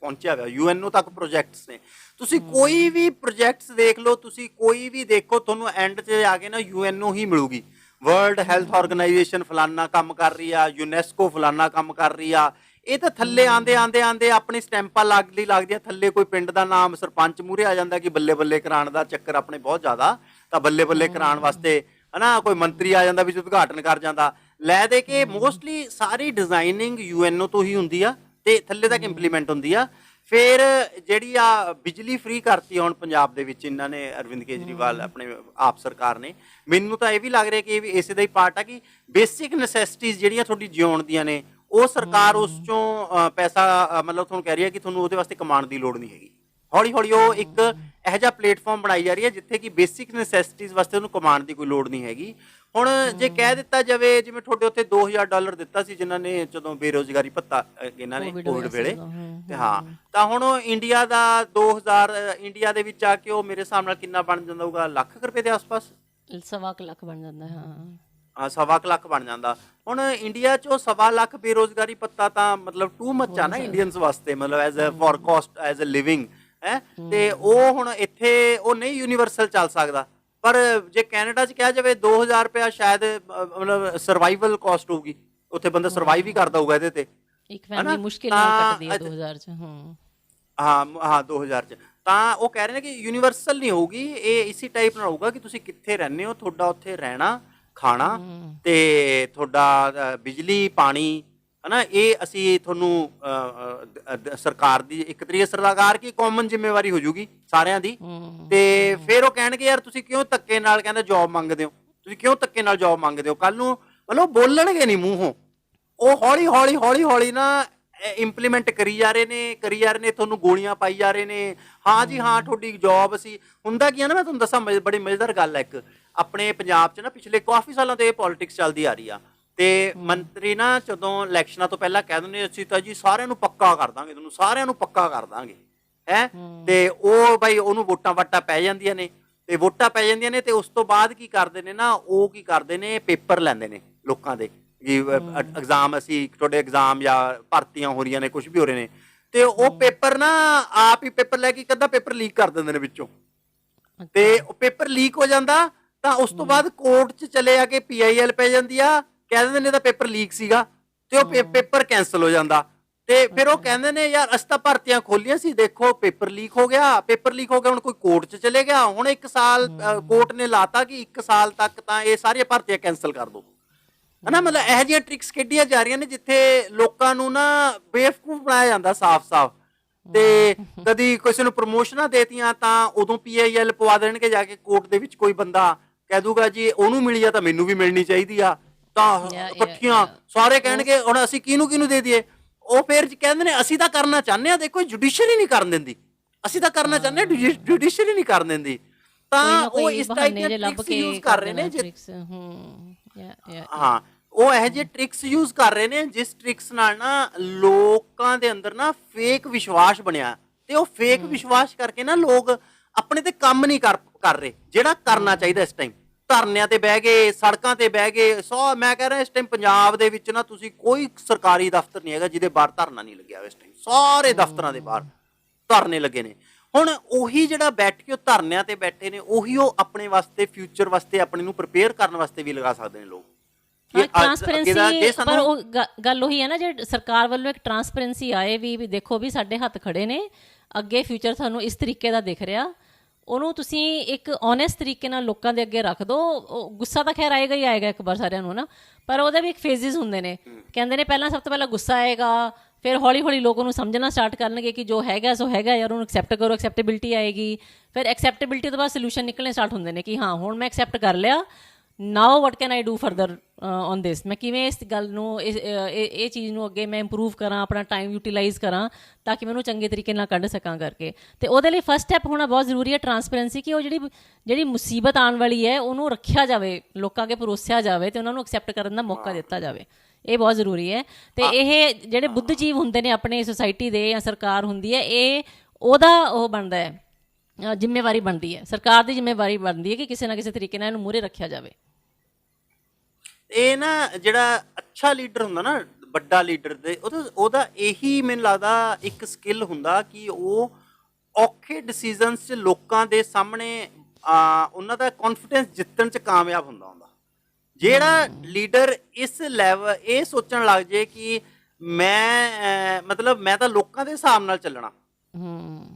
ਪਹੁੰਚਿਆ ਹੋਇਆ, UNO ਤੱਕ ਪ੍ਰੋਜੈਕਟਸ ਨੇ। ਤੁਸੀਂ ਕੋਈ ਵੀ ਪ੍ਰੋਜੈਕਟਸ ਦੇਖ ਲਓ, ਤੁਸੀਂ ਕੋਈ ਵੀ ਦੇਖੋ, ਤੁਹਾਨੂੰ ਐਂਡ 'ਚ ਆ ਕੇ ਨਾ UNO ਹੀ ਮਿਲੂਗੀ। ਵਰਲਡ ਹੈਲਥ ਆਰਗੇਨਾਈਜੇਸ਼ਨ ਫਲਾਨਾ ਕੰਮ ਕਰ ਰਹੀ ਆ, UNESCO ਫਲਾਨਾ ਕੰਮ ਕਰ ਰਹੀ ਆ। ਇਹ ਤਾਂ ਥੱਲੇ ਆਂਦੇ ਆਪਣੀ ਸਟੈਂਪਾਂ ਲੱਗਦੀਆਂ ਥੱਲੇ। ਕੋਈ ਪਿੰਡ ਦਾ ਨਾਮ ਸਰਪੰਚ ਮੂਹਰੇ ਆ ਜਾਂਦਾ ਕਿ ਬੱਲੇ ਬੱਲੇ ਕਰਾਉਣ ਦਾ ਚੱਕਰ ਆਪਣੇ ਬਹੁਤ ਜ਼ਿਆਦਾ, ਤਾਂ ਬੱਲੇ ਬੱਲੇ ਕਰਾਉਣ ਵਾਸਤੇ ਹਨਾ ਕੋਈ ਮੰਤਰੀ ਆ ਜਾਂਦਾ ਵਿੱਚ ਉਦਘਾਟਨ ਕਰ ਜਾਂਦਾ। ਲੈ ਦੇ ਕੇ ਮੋਸਟਲੀ ਸਾਰੀ ਡਿਜ਼ਾਈਨਿੰਗ UNO ਤੋਂ ਹੀ ਹੁੰਦੀ ਆ ਤੇ ਥੱਲੇ ਤੱਕ ਇੰਪਲੀਮੈਂਟ ਹੁੰਦੀ ਆ। ਫਿਰ ਜਿਹੜੀ ਆ ਬਿਜਲੀ ਫ੍ਰੀ ਕਰਤੀ ਹੁਣ ਪੰਜਾਬ ਦੇ ਵਿੱਚ ਇਹਨਾਂ ਨੇ, ਅਰਵਿੰਦ ਕੇਜਰੀਵਾਲ ਆਪਣੇ ਆਪ ਸਰਕਾਰ ਨੇ। ਮੈਨੂੰ ਤਾਂ ਇਹ ਵੀ ਲੱਗ ਰਿਹਾ ਕਿ ਇਹ ਵੀ ਇਸੇ ਦਾ ਹੀ ਪਾਰਟ ਆ ਕਿ ਬੇਸਿਕ ਨੈਸੈਸਿਟੀਜ਼ ਜਿਹੜੀਆਂ ਤੁਹਾਡੀ ਜਿਉਣ ਦੀਆਂ ਨੇ ਉਹ ਸਰਕਾਰ ਉਸ ਚੋਂ ਪੈਸਾ ਮਤਲਬ ਤੁਹਾਨੂੰ ਕਹਿ ਰਹੀ ਹੈ ਕਿ ਤੁਹਾਨੂੰ ਉਹਦੇ ਵਾਸਤੇ ਕਮਾਉਣ ਦੀ ਲੋੜ ਨਹੀਂ ਹੈਗੀ। ਹੌਲੀ ਹੌਲੀ ਉਹ ਇੱਕ ਇਹੋ ਜਿਹਾ ਪਲੇਟਫਾਰਮ ਬਣਾਈ ਜਾ ਰਹੀ ਹੈ ਜਿੱਥੇ ਕਿ ਬੇਸਿਕ ਨੈਸੈਸਿਟੀਜ਼ ਵਾਸਤੇ ਉਹਨੂੰ ਕਮਾਉਣ ਦੀ ਕੋਈ ਲੋੜ ਨਹੀਂ ਹੈਗੀ। ਹੁਣ ਜੇ ਕਹਿ ਦਿੱਤਾ ਜਾਵੇ ਜਿਵੇਂ ਤੁਹਾਡੇ ਉੱਥੇ $2000 ਦਿੱਤਾ ਸੀ ਜਿਨ੍ਹਾਂ ਨੇ ਜਦੋਂ ਬੇਰੁਜ਼ਗਾਰੀ ਭੱਤਾ ਇਹਨਾਂ ਨੇ ਕੋਵਿਡ ਵੇਲੇ, ਤੇ ਹਾਂ ਤਾਂ ਹੁਣ ਇੰਡੀਆ ਦਾ 2000 ਇੰਡੀਆ ਦੇ ਵਿੱਚ ਆ ਕੇ ਉਹ ਮੇਰੇ ਹਿਸਾਬ ਨਾਲ ਕਿੰਨਾ ਬਣ ਜਾਂਦਾ ਹੋਊਗਾ, ਲੱਖ ਰੁਪਏ ਦੇ ਆਸ-ਪਾਸ, 1.25 ਲੱਖ ਬਣ ਜਾਂਦਾ। ਹਾਂ ਹਾਂ 1.25 ਲੱਖ ਬਣ ਜਾਂਦਾ। ਹੁਣ ਇੰਡੀਆ 'ਚੋਂ 1.25 ਲੱਖ ਬੇਰੁਜ਼ਗਾਰੀ ਭੱਤਾ ਤਾਂ ਮਤਲਬ ਟੂ ਮੱਚ ਆ ਨਾ ਇੰਡੀਅਨਸ ਵਾਸਤੇ, ਮਤਲਬ as a for cost as a living ਹੈ। ਤੇ ਉਹ ਹੁਣ ਇੱਥੇ ਉਹ ਨਹੀਂ ਯੂਨੀਵਰਸਲ ਚੱਲ ਸਕਦਾ। ਪਰ ਜੇ ਕੈਨੇਡਾ 'ਚ ਕਿਹਾ ਜਾਵੇ 2000 ਰੁਪਇਆ ਸ਼ਾਇਦ ਮਤਲਬ ਸਰਵਾਈਵਲ ਕਾਸਟ ਹੋਊਗੀ, ਉੱਥੇ ਬੰਦਾ ਸਰਵਾਈਵ ਹੀ ਕਰਦਾ ਹੋਊਗਾ ਇਹਦੇ ਤੇ। ਇੱਕ ਫੈਮਿਲੀ ਮੁਸ਼ਕਿਲ ਨਾਲ ਕੱਟਦੀ ਹੈ 2000 ਚ। ਹਾਂ 2000 ਚ। ਤਾਂ ਉਹ ਕਹਿ ਰਹੇ ਨੇ ਕਿ ਯੂਨੀਵਰਸਲ ਨਹੀਂ ਹੋਊਗੀ, ਇਹ ਇਸੇ ਟਾਈਪ ਨਾਲ ਹੋਊਗਾ ਕਿ ਤੁਸੀਂ ਕਿੱਥੇ ਰਹਿੰਦੇ ਹੋ, ਤੁਹਾਡਾ ਉੱਥੇ ਰਹਿਣਾ ਖਾਣਾ ਤੇ ਤੁਹਾਡਾ ਬਿਜਲੀ ਪਾਣੀ ਹਨਾ, ਇਹ ਅਸੀਂ ਤੁਹਾਨੂੰ ਸਰਕਾਰ ਦੀ ਇੱਕ ਤਰੀਕੇ ਸਰਕਾਰ ਕੀ ਕਾਮਨ ਜ਼ਿੰਮੇਵਾਰੀ ਹੋ ਜੂਗੀ ਸਾਰਿਆਂ ਦੀ। ਤੇ ਫਿਰ ਉਹ ਕਹਿਣਗੇ ਯਾਰ ਤੁਸੀਂ ਕਿਉਂ ਧੱਕੇ ਨਾਲ ਕਹਿੰਦੇ ਜੌਬ ਮੰਗਦੇ ਹੋ, ਤੁਸੀਂ ਕਿਉਂ ਧੱਕੇ ਨਾਲ ਜੌਬ ਮੰਗਦੇ ਹੋ। ਕੱਲ ਨੂੰ ਮਤਲਬ ਬੋਲਣਗੇ ਨਹੀਂ ਮੂੰਹੋਂ, ਉਹ ਹੌਲੀ ਨਾ ਇੰਪਲੀਮੈਂਟ ਕਰੀ ਜਾ ਰਹੇ ਨੇ, ਤੁਹਾਨੂੰ ਗੋਲੀਆਂ ਪਾਈ ਜਾ ਰਹੇ ਨੇ। ਹਾਂ ਜੀ ਹਾਂ ਤੁਹਾਡੀ ਜੌਬ ਅਸੀਂ, ਹੁੰਦਾ ਕੀ ਆ ਨਾ, ਮੈਂ ਤੁਹਾਨੂੰ ਦੱਸਾਂ ਬੜੀ ਮਜ਼ੇਦਾਰ ਗੱਲ ਹੈ ਇੱਕ। ਆਪਣੇ ਪੰਜਾਬ 'ਚ ਨਾ ਪਿਛਲੇ ਕਾਫੀ ਸਾਲਾਂ ਤੋਂ ਇਹ ਪੋਲੀਟਿਕਸ ਚੱਲਦੀ ਆ ਰਹੀ ਆ। ਤੇ ਮੰਤਰੀ ਨਾ ਜਦੋਂ ਇਲੈਕਸ਼ਨਾਂ ਤੋਂ ਪਹਿਲਾਂ ਕਹਿ ਦਿੰਦੇ ਅਸੀਂ ਤਾਂ ਜੀ ਸਾਰਿਆਂ ਨੂੰ ਪੱਕਾ ਕਰ ਦਾਂਗੇ, ਤੁਹਾਨੂੰ ਸਾਰਿਆਂ ਨੂੰ ਪੱਕਾ ਕਰ ਦਾਂਗੇ ਹੈ। ਤੇ ਉਹ ਬਾਈ ਉਹਨੂੰ ਵੋਟਾਂ ਪੈ ਜਾਂਦੀਆਂ ਨੇ, ਤੇ ਉਸ ਤੋਂ ਬਾਅਦ ਕੀ ਕਰਦੇ ਨੇ ਨਾ, ਉਹ ਕੀ ਕਰਦੇ ਨੇ ਪੇਪਰ ਲੈਂਦੇ ਨੇ ਲੋਕਾਂ ਦੇ ਕਿ ਐਗਜ਼ਾਮ ਅਸੀਂ ਤੁਹਾਡੇ ਐਗਜ਼ਾਮ ਜਾਂ ਭਰਤੀਆਂ ਹੋ ਰਹੀਆਂ ਨੇ, ਕੁਝ ਵੀ ਹੋ ਰਹੇ ਨੇ। ਤੇ ਉਹ ਪੇਪਰ ਨਾ ਆਪ ਹੀ ਪੇਪਰ ਲੈ ਕੇ ਇੱਕ ਅੱਧਾ ਪੇਪਰ ਲੀਕ ਕਰ ਦਿੰਦੇ ਨੇ ਵਿੱਚੋਂ। ਤੇ ਉਹ ਪੇਪਰ ਲੀਕ ਹੋ ਜਾਂਦਾ ਤਾਂ ਉਸ ਤੋਂ ਬਾਅਦ ਕੋਰਟ 'ਚ ਚਲੇ ਆ ਕੇ PIL ਪੈ ਜਾਂਦੀ ਆ, ਕਹਿ ਦਿੰਦੇ ਨੇ ਤਾਂ ਪੇਪਰ ਲੀਕ ਸੀਗਾ, ਤੇ ਉਹ ਪੇਪਰ ਕੈਂਸਲ ਹੋ ਜਾਂਦਾ। ਤੇ ਫਿਰ ਉਹ ਕਹਿੰਦੇ ਨੇ ਯਾਰ ਅਸੀਂ ਤਾਂ ਭਰਤੀਆਂ ਖੋਲੀਆਂ ਸੀ, ਦੇਖੋ ਪੇਪਰ ਲੀਕ ਹੋ ਗਿਆ। ਹੁਣ ਕੋਈ ਕੋਰਟ 'ਚ ਚਲੇ ਗਿਆ, ਹੁਣ 1 ਸਾਲ ਕੋਰਟ ਨੇ ਲਾਤਾ ਕਿ 1 ਸਾਲ ਤੱਕ ਤਾਂ ਇਹ ਸਾਰੀਆਂ ਭਰਤੀਆਂ ਕੈਂਸਲ ਕਰ ਦੋ ਹਨਾ। ਮਤਲਬ ਇਹੋ ਜਿਹੀਆਂ ਟ੍ਰਿਕਸ ਖੇਡੀਆਂ ਜਾ ਰਹੀਆਂ ਨੇ ਜਿੱਥੇ ਲੋਕਾਂ ਨੂੰ ਨਾ ਬੇਵਕੂਫ ਬਣਾਇਆ ਜਾਂਦਾ ਸਾਫ਼-ਸਾਫ਼। ਤੇ ਕਦੀ ਕਿਸੇ ਨੂੰ ਪ੍ਰਮੋਸ਼ਨਾਂ ਦੇਤੀਆਂ ਤਾਂ ਉਦੋਂ PIL ਪਵਾ ਦੇਣਗੇ ਜਾ ਕੇ ਕੋਰਟ ਦੇ ਵਿੱਚ, ਕੋਈ ਬੰਦਾ ਕਹਿ ਦੂਗਾ ਜੀ ਉਹਨੂੰ ਮਿਲੀ ਆ ਤਾਂ ਮੈਨੂੰ ਵੀ ਮਿਲਣੀ ਚਾਹੀਦੀ ਆ, ਤਾਂ ਇਕੱਠੀਆਂ ਸਾਰੇ ਕਹਿਣਗੇ ਹੁਣ ਅਸੀਂ ਕਿਹਨੂੰ ਕਿਹਨੂੰ ਦੇ ਦਈਏ। ਉਹ ਫਿਰ ਕਹਿੰਦੇ ਨੇ ਅਸੀਂ ਤਾਂ ਕਰਨਾ ਚਾਹੁੰਦੇ ਆ, ਦੇਖੋ ਜੁਡੀਸ਼ਰੀ ਨਹੀਂ ਕਰਨ ਦਿੰਦੀ, ਅਸੀਂ ਤਾਂ ਕਰਨਾ ਚਾਹੁੰਦੇ ਆ, ਜੁਡੀਸ਼ਰੀ ਨਹੀਂ ਕਰਨ ਦਿੰਦੀ। ਤਾਂ ਉਹ ਇਸ ਟਾਈਪ ਦੀਆਂ ਟ੍ਰਿਕਸ ਯੂਜ਼ ਕਰ ਰਹੇ ਨੇ। ਹਾਂ, ਉਹ ਇਹੋ ਜਿਹੇ ਟ੍ਰਿਕਸ ਯੂਜ਼ ਕਰ ਰਹੇ ਨੇ ਜਿਸ ਟ੍ਰਿਕਸ ਨਾਲ ਨਾ ਲੋਕਾਂ ਦੇ ਅੰਦਰ ਨਾ ਫੇਕ ਵਿਸ਼ਵਾਸ ਬਣਿਆ, ਤੇ ਉਹ ਫੇਕ ਵਿਸ਼ਵਾਸ ਕਰਕੇ ਨਾ ਲੋਕ ਆਪਣੇ ਤੇ ਕੰਮ ਨਹੀਂ ਕਰ ਰਹੇ ਜਿਹੜਾ ਕਰਨਾ ਚਾਹੀਦਾ। ਇਸ ਟਾਈਮ ਧਰਨਿਆਂ ਤੇ ਬਹਿ ਗਏ, ਸੜਕਾਂ ਤੇ ਬਹਿ ਗਏ। ਮੈਂ ਕਹਿ ਰਿਹਾ ਇਸ ਟਾਈਮ ਪੰਜਾਬ ਦੇ ਵਿੱਚ ਨਾ ਤੁਸੀਂ ਕੋਈ ਸਰਕਾਰੀ ਦਫ਼ਤਰ ਨਹੀਂ ਹੈਗਾ ਜਿਹਦੇ ਬਾਹਰ ਧਰਨਾ ਨਹੀਂ ਲੱਗਿਆ। ਇਸ ਟਾਈਮ ਸਾਰੇ ਦਫ਼ਤਰਾਂ ਦੇ ਬਾਹਰ ਧਰਨੇ ਲੱਗੇ ਨੇ। ਹੁਣ ਉਹੀ ਜਿਹੜਾ ਬੈਠ ਕੇ ਉਹ ਧਰਨਿਆਂ ਤੇ ਬੈਠੇ ਨੇ, ਉਹੀ ਉਹ ਆਪਣੇ ਵਾਸਤੇ ਫਿਊਚਰ ਵਾਸਤੇ ਆਪਣੇ ਨੂੰ ਪ੍ਰਿਪੇਅਰ ਕਰਨ ਵਾਸਤੇ ਵੀ ਲਗਾ ਸਕਦੇ ਨੇ ਲੋਕ। ਟ੍ਰਾਂਸਪੇਰੈਂਸੀ, ਪਰ ਉਹ ਗੱਲ ਉਹੀ ਹੈ ਨਾ, ਜੇ ਸਰਕਾਰ ਵੱਲੋਂ ਇੱਕ ਟ੍ਰਾਂਸਪੇਰੈਂਸੀ ਆਏ ਵੀ ਦੇਖੋ ਵੀ ਸਾਡੇ ਹੱਥ ਖੜੇ ਨੇ, ਅੱਗੇ ਫਿਊਚਰ ਸਾਨੂੰ ਇਸ ਤਰੀਕੇ ਦਾ ਦਿਖ ਰਿਹਾ, ਉਹਨੂੰ ਤੁਸੀਂ ਇੱਕ ਓਨੈਸਟ ਤਰੀਕੇ ਨਾਲ ਲੋਕਾਂ ਦੇ ਅੱਗੇ ਰੱਖ ਦਿਓ। ਗੁੱਸਾ ਤਾਂ ਖੈਰ ਆਏਗਾ ਹੀ ਆਏਗਾ ਇੱਕ ਵਾਰ ਸਾਰਿਆਂ ਨੂੰ ਨਾ, ਪਰ ਉਹਦੇ ਵੀ ਇੱਕ ਫੇਜ਼ਿਸ ਹੁੰਦੇ ਨੇ। ਕਹਿੰਦੇ ਨੇ ਪਹਿਲਾਂ ਸਭ ਤੋਂ ਪਹਿਲਾਂ ਗੁੱਸਾ ਆਏਗਾ, ਫਿਰ ਹੌਲੀ ਹੌਲੀ ਲੋਕ ਉਹਨੂੰ ਸਮਝਣਾ ਸਟਾਰਟ ਕਰਨਗੇ ਕਿ ਜੋ ਹੈਗਾ ਸੋ ਹੈਗਾ ਯਾਰ, ਉਹਨੂੰ ਐਕਸੈਪਟ ਕਰੋ, ਐਕਸੈਪਟੇਬਿਲਿਟੀ ਆਏਗੀ। ਫਿਰ ਐਕਸੈਪਟੇਬਿਲਿਟੀ ਤੋਂ ਬਾਅਦ ਸੋਲੂਸ਼ਨ ਨਿਕਲਣੇ ਸਟਾਰਟ ਹੁੰਦੇ ਨੇ ਕਿ ਹਾਂ ਹੁਣ ਮੈਂ ਐਕਸੈਪਟ ਕਰ ਲਿਆ, now what can I do further on this. ਮੈਂ ਕਿਵੇਂ ਇਸ ਗੱਲ ਨੂੰ ਇਹ ਚੀਜ਼ ਨੂੰ ਅੱਗੇ ਮੈਂ ਇੰਪਰੂਵ ਕਰਾਂ, ਆਪਣਾ ਟਾਈਮ ਯੂਟੀਲਾਈਜ਼ ਕਰਾਂ ਤਾਂ ਕਿ ਮੈਂ ਉਹਨੂੰ ਚੰਗੇ ਤਰੀਕੇ ਨਾਲ ਕੱਢ ਸਕਾਂ ਕਰਕੇ। ਅਤੇ ਉਹਦੇ ਲਈ ਫਸਟ ਸਟੈਪ ਹੋਣਾ ਬਹੁਤ ਜ਼ਰੂਰੀ ਹੈ ਟ੍ਰਾਂਸਪੇਰੈਂਸੀ, ਕਿ ਉਹ ਜਿਹੜੀ ਮੁਸੀਬਤ ਆਉਣ ਵਾਲੀ ਹੈ ਉਹਨੂੰ ਰੱਖਿਆ ਜਾਵੇ, ਲੋਕਾਂ ਅੱਗੇ ਪਰੋਸਿਆ ਜਾਵੇ ਅਤੇ ਉਹਨਾਂ ਨੂੰ ਐਕਸੈਪਟ ਕਰਨ ਦਾ ਮੌਕਾ ਦਿੱਤਾ ਜਾਵੇ। ਇਹ ਬਹੁਤ ਜ਼ਰੂਰੀ ਹੈ। ਅਤੇ ਇਹ ਜਿਹੜੇ ਬੁੱਧਜੀਵ ਹੁੰਦੇ ਨੇ ਆਪਣੇ ਸੋਸਾਇਟੀ ਦੇ ਜਾਂ ਸਰਕਾਰ ਹੁੰਦੀ ਹੈ, ਇਹ ਉਹਦਾ ਉਹ ਬਣਦਾ ਹੈ, ਜ਼ਿੰਮੇਵਾਰੀ ਬਣਦੀ ਹੈ, ਸਰਕਾਰ ਦੀ ਜ਼ਿੰਮੇਵਾਰੀ ਬਣਦੀ ਹੈ ਕਿ ਕਿਸੇ ਨਾ ਕਿਸੇ ਤਰੀਕੇ ਨਾਲ ਇਹਨੂੰ ਮੂਹਰੇ ਰੱਖਿਆ ਜਾਵੇ। ਇਹ ਨਾ ਜਿਹੜਾ ਅੱਛਾ ਲੀਡਰ ਹੁੰਦਾ ਨਾ, ਵੱਡਾ ਲੀਡਰ ਦੇ ਉਹਦਾ ਇਹੀ ਮੈਨੂੰ ਲੱਗਦਾ ਇੱਕ ਸਕਿੱਲ ਹੁੰਦਾ ਕਿ ਉਹ ਔਖੇ ਡਿਸੀਜ਼ਨਸ 'ਚ ਲੋਕਾਂ ਦੇ ਸਾਹਮਣੇ ਉਹਨਾਂ ਦਾ ਕੌਨਫੀਡੈਂਸ ਜਿੱਤਣ 'ਚ ਕਾਮਯਾਬ ਹੁੰਦਾ। ਜਿਹੜਾ ਲੀਡਰ ਇਸ ਲੈਵਲ ਇਹ ਸੋਚਣ ਲੱਗ ਜੇ ਕਿ ਮੈਂ ਮੈਂ ਤਾਂ ਲੋਕਾਂ ਦੇ ਹਿਸਾਬ ਨਾਲ ਚੱਲਣਾ,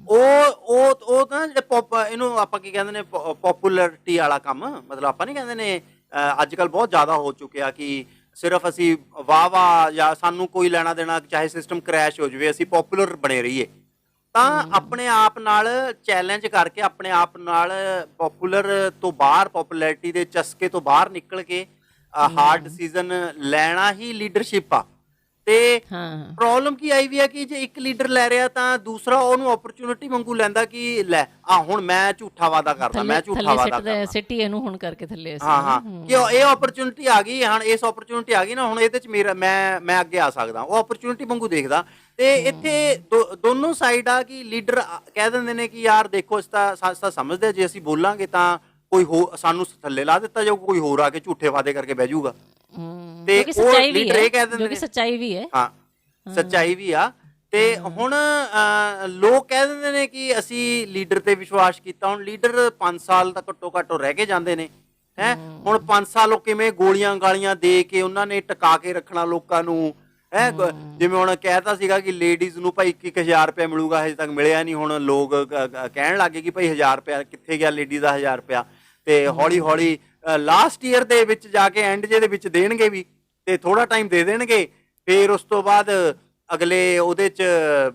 ਉਹ ਤਾਂ ਜਿਹੜੇ ਇਹਨੂੰ ਆਪਾਂ ਕੀ ਕਹਿੰਦੇ ਨੇ ਪੋਪੂਲਰਿਟੀ ਵਾਲਾ ਕੰਮ, ਮਤਲਬ ਆਪਾਂ ਨਹੀਂ ਕਹਿੰਦੇ ਨੇ ਅੱਜ ਕੱਲ੍ਹ ਬਹੁਤ ਜ਼ਿਆਦਾ ਹੋ ਚੁੱਕਿਆ ਕਿ ਸਿਰਫ ਅਸੀਂ ਵਾਹ ਜਾਂ ਸਾਨੂੰ ਕੋਈ ਲੈਣਾ ਦੇਣਾ, ਚਾਹੇ ਸਿਸਟਮ ਕਰੈਸ਼ ਹੋ ਜਾਵੇ, ਅਸੀਂ ਪੋਪੂਲਰ ਬਣੇ ਰਹੀਏ। ਤਾਂ ਆਪਣੇ ਆਪ ਨਾਲ ਚੈਲੰਜ ਕਰਕੇ ਆਪਣੇ ਆਪ ਨਾਲ ਪੋਪੂਲਰ ਤੋਂ ਬਾਹਰ, ਪੋਪੂਲੈਰਿਟੀ ਦੇ ਚਸਕੇ ਤੋਂ ਬਾਹਰ ਨਿਕਲ ਕੇ ਹਾਰਡ ਡਿਸੀਜ਼ਨ ਲੈਣਾ ਹੀ ਲੀਡਰਸ਼ਿਪ ਆ। ਤੇ ਪ੍ਰੋਬਲਮ ਕੀ ਆਈ ਵੀ ਆ ਕਿ ਜੇ ਇੱਕ ਲੀਡਰ ਲੈ ਰਿਹਾ ਤਾਂ ਦੂਸਰਾ ਉਹਨੂੰ ਓਪਰਚੁਨਿਟੀ ਵਾਂਗੂ ਲੈਂਦਾ ਕਿ ਲੈ ਹੁਣ ਮੈਂ ਝੂਠਾ ਵਾਦਾ ਕਰਦਾ, ਮੈਂ ਝੂਠਾ ਵਾਦਾ ਕਰਦਾ, ਸਿੱਟੀ ਇਹਨੂੰ ਹੁਣ ਕਰਕੇ ਥੱਲੇ। ਹਾਂ ਕਿ ਇਹ ਓਪਰਚੁਨਿਟੀ ਆ ਗਈ, ਹੁਣ ਇਸ ਓਪਰਚੁਨਿਟੀ ਆ ਗਈ ਨਾ, ਹੁਣ ਇਹਦੇ ਚ ਮੇਰਾ ਮੈਂ ਅੱਗੇ ਆ ਸਕਦਾ, ਉਹ ਓਪਰਚੁਨਿਟੀ ਵਾਂਗੂ ਦੇਖਦਾ। ਤੇ ਇੱਥੇ ਦੋਨੋਂ ਸਾਈਡ ਆ ਕਿ ਲੀਡਰ ਕਹਿ ਦਿੰਦੇ ਨੇ ਕਿ ਯਾਰ ਦੇਖੋ ਇਸ ਤਾਂ ਸਮਝਦੇ ਜੇ ਅਸੀਂ ਬੋਲਾਂਗੇ ਤਾਂ ਕੋਈ ਸਾਨੂੰ ਥੱਲੇ ਲਾ ਦਿੱਤਾ ਜਾਊ, ਕੋਈ ਹੋਰ ਆ ਕੇ ਝੂਠੇ ਵਾਅਦੇ ਕਰਕੇ ਬਹਿ ਜਾਊਗਾ। ਤੇ ਉਹ ਲੀਡਰ ਇਹ ਕਹਿ ਦਿੰਦੇ ਨੇ, ਸੱਚਾਈ ਵੀ ਹੈ, ਹਾਂ ਸੱਚਾਈ ਵੀ ਆ। ਤੇ ਹੁਣ ਲੋਕ ਕਹਿ ਦਿੰਦੇ ਨੇ ਕਿ ਅਸੀਂ ਲੀਡਰ ਤੇ ਵਿਸ਼ਵਾਸ ਕੀਤਾ। ਹੁਣ ਲੀਡਰ 5 ਸਾਲ ਤਾਂ ਘੱਟੋ ਘੱਟ ਰਹਿ ਕੇ ਜਾਂਦੇ ਨੇ ਹੈ। ਹੁਣ 5 ਸਾਲ ਉਹ ਕਿਵੇਂ ਗੋਲੀਆਂ ਗਾਲੀਆਂ ਦੇ ਕੇ ਉਹਨਾਂ ਨੇ ਟਿਕਾ ਕੇ ਰੱਖਣਾ ਲੋਕਾਂ ਨੂੰ ਹੈ। ਜਿਵੇਂ ਹੁਣ ਕਹਿਤਾ ਸੀਗਾ ਕਿ ਲੇਡੀਜ਼ ਨੂੰ ਭਾਈ 1,000 ਰੁਪਇਆ ਮਿਲੂਗਾ, ਹਜੇ ਤੱਕ ਮਿਲਿਆ ਨਹੀਂ। ਹੁਣ ਲੋਕ ਕਹਿਣ ਲੱਗੇ ਕਿ ਭਾਈ 1000 ਰੁਪਇਆ ਕਿੱਥੇ ਗਿਆ ਲੇਡੀਜ਼ ਦਾ 1000 ਰੁਪਇਆ। ਤੇ ਹੌਲੀ ਹੌਲੀ ਲਾਸਟ ਈਅਰ ਦੇ ਵਿੱਚ ਜਾ ਕੇ ਐਂਡ ਜੇ ਦੇ ਵਿੱਚ ਦੇਣਗੇ ਵੀ, ਤੇ ਥੋੜਾ ਟਾਈਮ ਦੇ ਦੇਣਗੇ। ਫਿਰ ਉਸ ਤੋਂ ਬਾਅਦ ਅਗਲੇ ਉਹਦੇ ਚ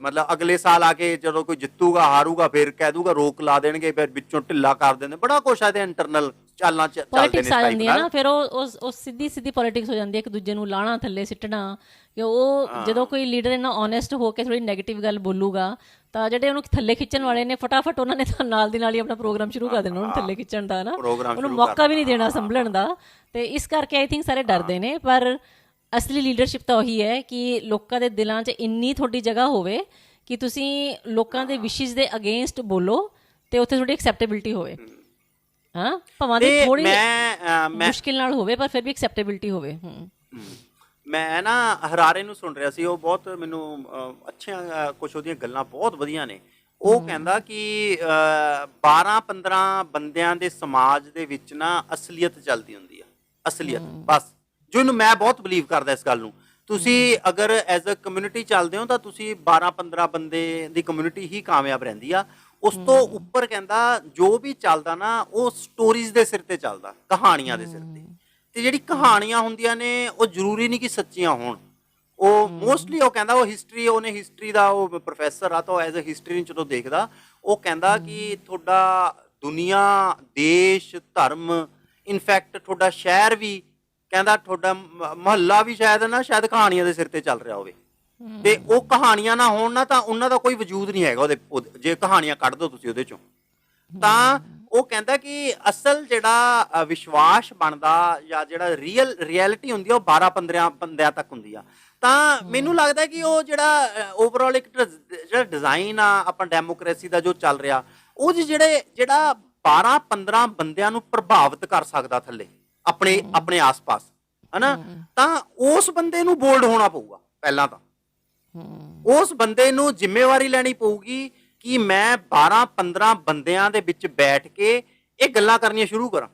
ਮਤਲਬ ਅਗਲੇ ਸਾਲ ਆ ਕੇ ਜਦੋਂ ਕੋਈ ਜਿੱਤੂਗਾ ਹਾਰੂਗਾ ਫਿਰ ਕਹਿ ਦੂਗਾ ਰੋਕ ਲਾ ਦੇਣਗੇ, ਫਿਰ ਵਿੱਚੋਂ ਢਿੱਲਾ ਕਰ ਦਿੰਦੇ। ਬੜਾ ਕੁਛ ਇਹਦੇ ਇੰਟਰਨਲ ਚਾਲਾਂ ਚੱਲਦੇ ਨੇ ਨਾ। ਫਿਰ ਉਹ ਸਿੱਧੀ ਪੋਲਿਟਿਕਸ ਹੋ ਜਾਂਦੀ ਹੈ, ਇੱਕ ਦੂਜੇ ਨੂੰ ਲਾਣਾ ਥੱਲੇ ਸਿੱਟਣਾ। ਕਿ ਉਹ ਜਦੋਂ ਕੋਈ ਲੀਡਰ ਇੰਨਾ ਓਨੈਸਟ ਹੋ ਕੇ ਥੋੜੀ ਨੈਗੇਟਿਵ ਗੱਲ ਬੋਲੂਗਾ ਤਾਂ ਜਿਹੜੇ ਉਹਨੂੰ ਥੱਲੇ ਖਿੱਚਣ ਵਾਲੇ ਨੇ ਫਟਾਫਟ ਉਹਨਾਂ ਨੇ ਤਾਂ ਨਾਲ ਦੀ ਨਾਲ ਹੀ ਆਪਣਾ ਪ੍ਰੋਗਰਾਮ ਸ਼ੁਰੂ ਕਰ ਦੇਣਾ ਉਹਨੂੰ ਥੱਲੇ ਖਿੱਚਣ ਦਾ ਨਾ, ਉਹਨੂੰ ਮੌਕਾ ਵੀ ਨਹੀਂ ਦੇਣਾ ਸੰਭਲਣ ਦਾ। ਤੇ ਇਸ ਕਰਕੇ ਆਈ ਥਿੰਕ ਸਾਰੇ ਡਰਦੇ ਨੇ। ਪਰ ਅਸਲੀ ਲੀਡਰਸ਼ਿਪ ਤਾਂ ਉਹੀ ਹੈ ਕਿ ਲੋਕਾਂ ਦੇ ਦਿਲਾਂ 'ਚ ਇੰਨੀ ਤੁਹਾਡੀ ਜਗ੍ਹਾ ਹੋਵੇ ਕਿ ਤੁਸੀਂ ਲੋਕਾਂ ਦੇ ਵਿਸ਼ਿਜ਼ ਦੇ ਅਗੇਂਸਟ ਬੋਲੋ ਤੇ ਉੱਥੇ ਤੁਹਾਡੀ ਐਕਸੈਪਟੇਬਿਲਿਟੀ ਹੋਵੇ। ਹਾਂ, ਭਾਵੇਂ ਦੀ ਥੋੜੀ ਮੁਸ਼ਕਿਲ ਨਾਲ ਹੋਵੇ ਪਰ ਫਿਰ ਵੀ ਐਕਸੈਪਟੇਬਿਲਿਟੀ ਹੋਵੇ। ਮੈਂ ਨਾ ਹਰਾਰੇ ਨੂੰ ਸੁਣ ਰਿਹਾ ਸੀ, ਉਹ ਬਹੁਤ ਮੈਨੂੰ ਅੱਛੀਆਂ ਕੁਛ ਉਹਦੀਆਂ ਗੱਲਾਂ ਬਹੁਤ ਵਧੀਆ ਨੇ। ਉਹ ਕਹਿੰਦਾ ਕਿ 12-15 ਬੰਦਿਆਂ ਦੇ ਸਮਾਜ ਦੇ ਵਿੱਚ ਨਾ ਅਸਲੀਅਤ ਚੱਲਦੀ ਹੁੰਦੀ ਆ, ਅਸਲੀਅਤ ਬਸ। ਜਿਹਨੂੰ ਮੈਂ ਬਹੁਤ ਬਿਲੀਵ ਕਰਦਾ ਇਸ ਗੱਲ ਨੂੰ। ਤੁਸੀਂ ਅਗਰ ਐਜ਼ ਅ ਕਮਿਊਨਿਟੀ ਚੱਲਦੇ ਹੋ ਤਾਂ ਤੁਸੀਂ 12-15 ਬੰਦੇ ਦੀ ਕਮਿਊਨਿਟੀ ਹੀ ਕਾਮਯਾਬ ਰਹਿੰਦੀ ਆ। ਉਸ ਤੋਂ ਉੱਪਰ ਕਹਿੰਦਾ ਜੋ ਵੀ ਚੱਲਦਾ ਨਾ ਉਹ ਸਟੋਰੀਜ਼ ਦੇ ਸਿਰ ਤੇ ਚੱਲਦਾ, ਕਹਾਣੀਆਂ ਦੇ ਸਿਰ ਤੇ। ਤੇ ਜਿਹੜੀ ਕਹਾਣੀਆਂ ਹੁੰਦੀਆਂ ਨੇ ਉਹ ਜ਼ਰੂਰੀ ਨਹੀਂ ਕਿ ਸੱਚੀਆਂ ਹੋਣ, ਉਹ ਮੋਸਟਲੀ ਉਹ ਕਹਿੰਦਾ ਉਹ ਹਿਸਟਰੀ, ਉਹਨੇ ਹਿਸਟਰੀ ਦਾ, ਉਹ ਪ੍ਰੋਫੈਸਰ ਆ ਤਾਂ ਐਜ਼ ਅ ਹਿਸਟਰੀ ਜਦੋਂ ਦੇਖਦਾ ਉਹ ਕਹਿੰਦਾ ਕਿ ਤੁਹਾਡਾ ਦੁਨੀਆ, ਦੇਸ਼, ਧਰਮ, ਇਨਫੈਕਟ ਤੁਹਾਡਾ ਸ਼ਹਿਰ ਵੀ, ਕਹਿੰਦਾ ਤੁਹਾਡਾ ਮੁਹੱਲਾ ਵੀ ਸ਼ਾਇਦ ਨਾ, ਸ਼ਾਇਦ ਕਹਾਣੀਆਂ ਦੇ ਸਿਰ ਤੇ ਚੱਲ ਰਿਹਾ ਹੋਵੇ। ਤੇ ਉਹ ਕਹਾਣੀਆਂ ਨਾ ਹੋਣ ਨਾ ਤਾਂ ਉਹਨਾਂ ਦਾ ਕੋਈ ਵਜੂਦ ਨਹੀਂ ਹੈਗਾ ਜੇ ਕਹਾਣੀਆਂ ਕੱਢ ਦੋ ਤੁਸੀਂ ਉਹਦੇ ਚੋਂ। ਤਾਂ ਉਹ ਕਹਿੰਦਾ ਕਿ ਅਸਲ ਜਿਹੜਾ ਵਿਸ਼ਵਾਸ ਬਣਦਾ ਜਾਂ ਜਿਹੜਾ ਰਿਐਲਿਟੀ ਹੁੰਦੀ ਆ ਉਹ 12-15 ਬੰਦਿਆਂ ਤੱਕ ਹੁੰਦੀ ਆ। ਤਾਂ ਮੈਨੂੰ ਲੱਗਦਾ ਕਿ ਉਹ ਜਿਹੜਾ ਓਵਰਆਲ ਇੱਕ ਜਿਹੜਾ ਡਿਜ਼ਾਈਨ ਆ ਆਪਾਂ ਡੈਮੋਕ੍ਰੇਸੀ ਦਾ ਜੋ ਚੱਲ ਰਿਹਾ, ਉਹ ਜਿਹੜਾ 12-15 ਬੰਦਿਆਂ ਨੂੰ ਪ੍ਰਭਾਵਿਤ ਕਰ ਸਕਦਾ ਥੱਲੇ ਆਪਣੇ ਆਸ-ਪਾਸ, ਹਨਾ, ਤਾਂ ਉਸ ਬੰਦੇ ਨੂੰ ਬੋਲਡ ਹੋਣਾ ਪਊਗਾ ਪਹਿਲਾਂ ਤਾਂ। ਉਸ ਬੰਦੇ ਨੂੰ ਜ਼ਿੰਮੇਵਾਰੀ ਲੈਣੀ ਪਊਗੀ ਕਿ ਮੈਂ 12-15 ਬੰਦਿਆਂ ਦੇ ਵਿੱਚ ਬੈਠ ਕੇ ਇਹ ਗੱਲਾਂ ਕਰਨੀਆਂ ਸ਼ੁਰੂ ਕਰਾਂ।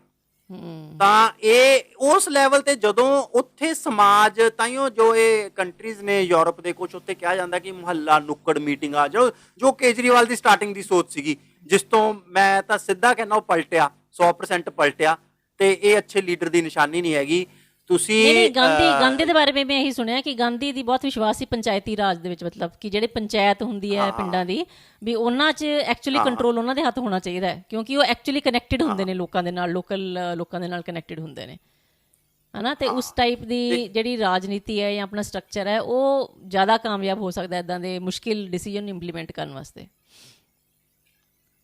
ਤਾਂ ਇਹ ਉਸ ਲੈਵਲ ਤੇ ਜਦੋਂ ਉੱਥੇ ਸਮਾਜ, ਤਾਈਓ ਜੋ ਇਹ ਕੰਟਰੀਜ਼ ਨੇ ਯੂਰਪ ਦੇ ਕੁਝ, ਉੱਥੇ ਕਿਹਾ ਜਾਂਦਾ ਕਿ ਮੁਹੱਲਾ ਨੁੱਕੜ ਮੀਟਿੰਗਾਂ, ਜੋ ਕੇਜਰੀਵਾਲ ਦੀ ਸਟਾਰਟਿੰਗ ਦੀ ਸੋਚ ਸੀਗੀ, ਜਿਸ ਤੋਂ ਮੈਂ ਤਾਂ ਸਿੱਧਾ ਕਹਿੰਦਾ ਉਹ ਪਲਟਿਆ, 100% ਪਲਟਿਆ। ਤੇ ਇਹ ਅੱਛੇ ਲੀਡਰ ਦੀ ਨਿਸ਼ਾਨੀ ਨਹੀਂ ਹੈਗੀ। ਤੁਸੀਂ ਗਾਂਧੀ ਦੇ ਬਾਰੇ ਮੈਂ ਇਹੀ ਸੁਣਿਆ ਕਿ ਗਾਂਧੀ ਦੀ ਬਹੁਤ ਵਿਸ਼ਵਾਸ ਸੀ ਪੰਚਾਇਤੀ ਰਾਜ ਦੇ ਵਿੱਚ, ਮਤਲਬ ਕਿ ਜਿਹੜੇ ਪੰਚਾਇਤ ਹੁੰਦੀ ਹੈ ਪਿੰਡਾਂ ਦੀ, ਵੀ ਉਹਨਾਂ 'ਚ ਐਕਚੁਅਲੀ ਕੰਟਰੋਲ ਉਹਨਾਂ ਦੇ ਹੱਥ ਹੋਣਾ ਚਾਹੀਦਾ ਹੈ, ਕਿਉਂਕਿ ਉਹ ਐਕਚੁਅਲੀ ਕਨੈਕਟਡ ਹੁੰਦੇ ਨੇ ਲੋਕਾਂ ਦੇ ਨਾਲ, ਲੋਕਾਂ ਦੇ ਨਾਲ ਕਨੈਕਟਡ ਹੁੰਦੇ ਨੇ, ਹਨਾ। ਤੇ ਉਸ ਟਾਈਪ ਦੀ ਜਿਹੜੀ ਰਾਜਨੀਤੀ ਹੈ ਜਾਂ ਆਪਣਾ ਸਟਰਕਚਰ ਹੈ ਉਹ ਜ਼ਿਆਦਾ ਕਾਮਯਾਬ ਹੋ ਸਕਦਾ ਇੱਦਾਂ ਦੇ ਮੁਸ਼ਕਿਲ ਡਿਸੀਜਨ ਇੰਪਲੀਮੈਂਟ ਕਰਨ ਵਾਸਤੇ।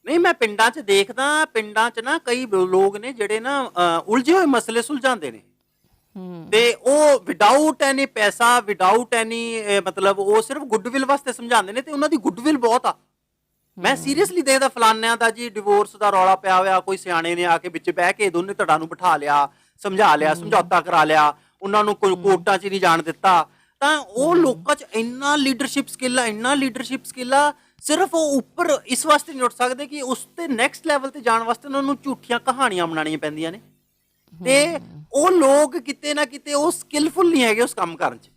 ਨਹੀਂ, ਮੈਂ ਪਿੰਡਾਂ 'ਚ ਦੇਖਦਾ, ਪਿੰਡਾਂ 'ਚ ਨਾ ਕਈ ਲੋਕ ਨੇ ਜਿਹੜੇ ਨਾ ਉਲਝੇ ਹੋਏ ਮਸਲੇ ਸੁਲਝਾਉਂਦੇ ਨੇ, ਤੇ ਉਹ ਵਿਦਆਊਟ ਐਨੀ ਪੈਸਾ, ਵਿਦਆਊਟ ਐਨੀ ਮਤਲਬ ਉਹ ਸਿਰਫ ਗੁੱਡਵਿਲ ਵਾਸਤੇ ਸਮਝਾਉਂਦੇ ਨੇ, ਤੇ ਉਹਨਾਂ ਦੀ ਗੁੱਡਵਿਲ ਬਹੁਤ ਆ। ਮੈਂ ਸੀਰੀਅਸਲੀ ਦੇਖਦਾ ਫਲਾਨਿਆਂ ਦਾ ਜੀ ਡਿਵੋਰਸ ਦਾ ਰੌਲਾ ਪਿਆ ਹੋਇਆ, ਕੋਈ ਸਿਆਣੇ ਨੇ ਆ ਕੇ ਵਿੱਚ ਬਹਿ ਕੇ ਦੋਨੇ ਧੜਾਂ ਨੂੰ ਬਿਠਾ ਲਿਆ, ਸਮਝਾ ਲਿਆ, ਸਮਝੌਤਾ ਕਰਾ ਲਿਆ, ਉਹਨਾਂ ਨੂੰ ਕੋਈ ਕੋਰਟਾਂ 'ਚ ਨਹੀਂ ਜਾਣ ਦਿੱਤਾ। ਤਾਂ ਉਹ ਲੋਕਾਂ 'ਚ ਇੰਨਾ ਲੀਡਰਸ਼ਿਪ ਸਕਿੱਲ ਆ, ਸਿਰਫ ਉਹ ਉੱਪਰ ਇਸ ਵਾਸਤੇ ਨਹੀਂ ਉੱਠ ਸਕਦੇ ਕਿ ਉਸ ਤੇ ਨੈਕਸਟ ਲੈਵਲ ਤੇ ਜਾਣ ਵਾਸਤੇ ਉਹਨਾਂ ਨੂੰ ਝੂਠੀਆਂ ਕਹਾਣੀਆਂ ਬਣਾਉਣੀਆਂ ਪੈਂਦੀਆਂ ਨੇ। ਤੇ ਉਹ ਲੋਕ ਕਿਤੇ ਨਾ ਕਿਤੇ ਉਹ ਸਕਿੱਲਫੁਲ ਨਹੀਂ ਹੈਗੇ ਉਸ ਕੰਮ ਕਰਨ 'ਚ,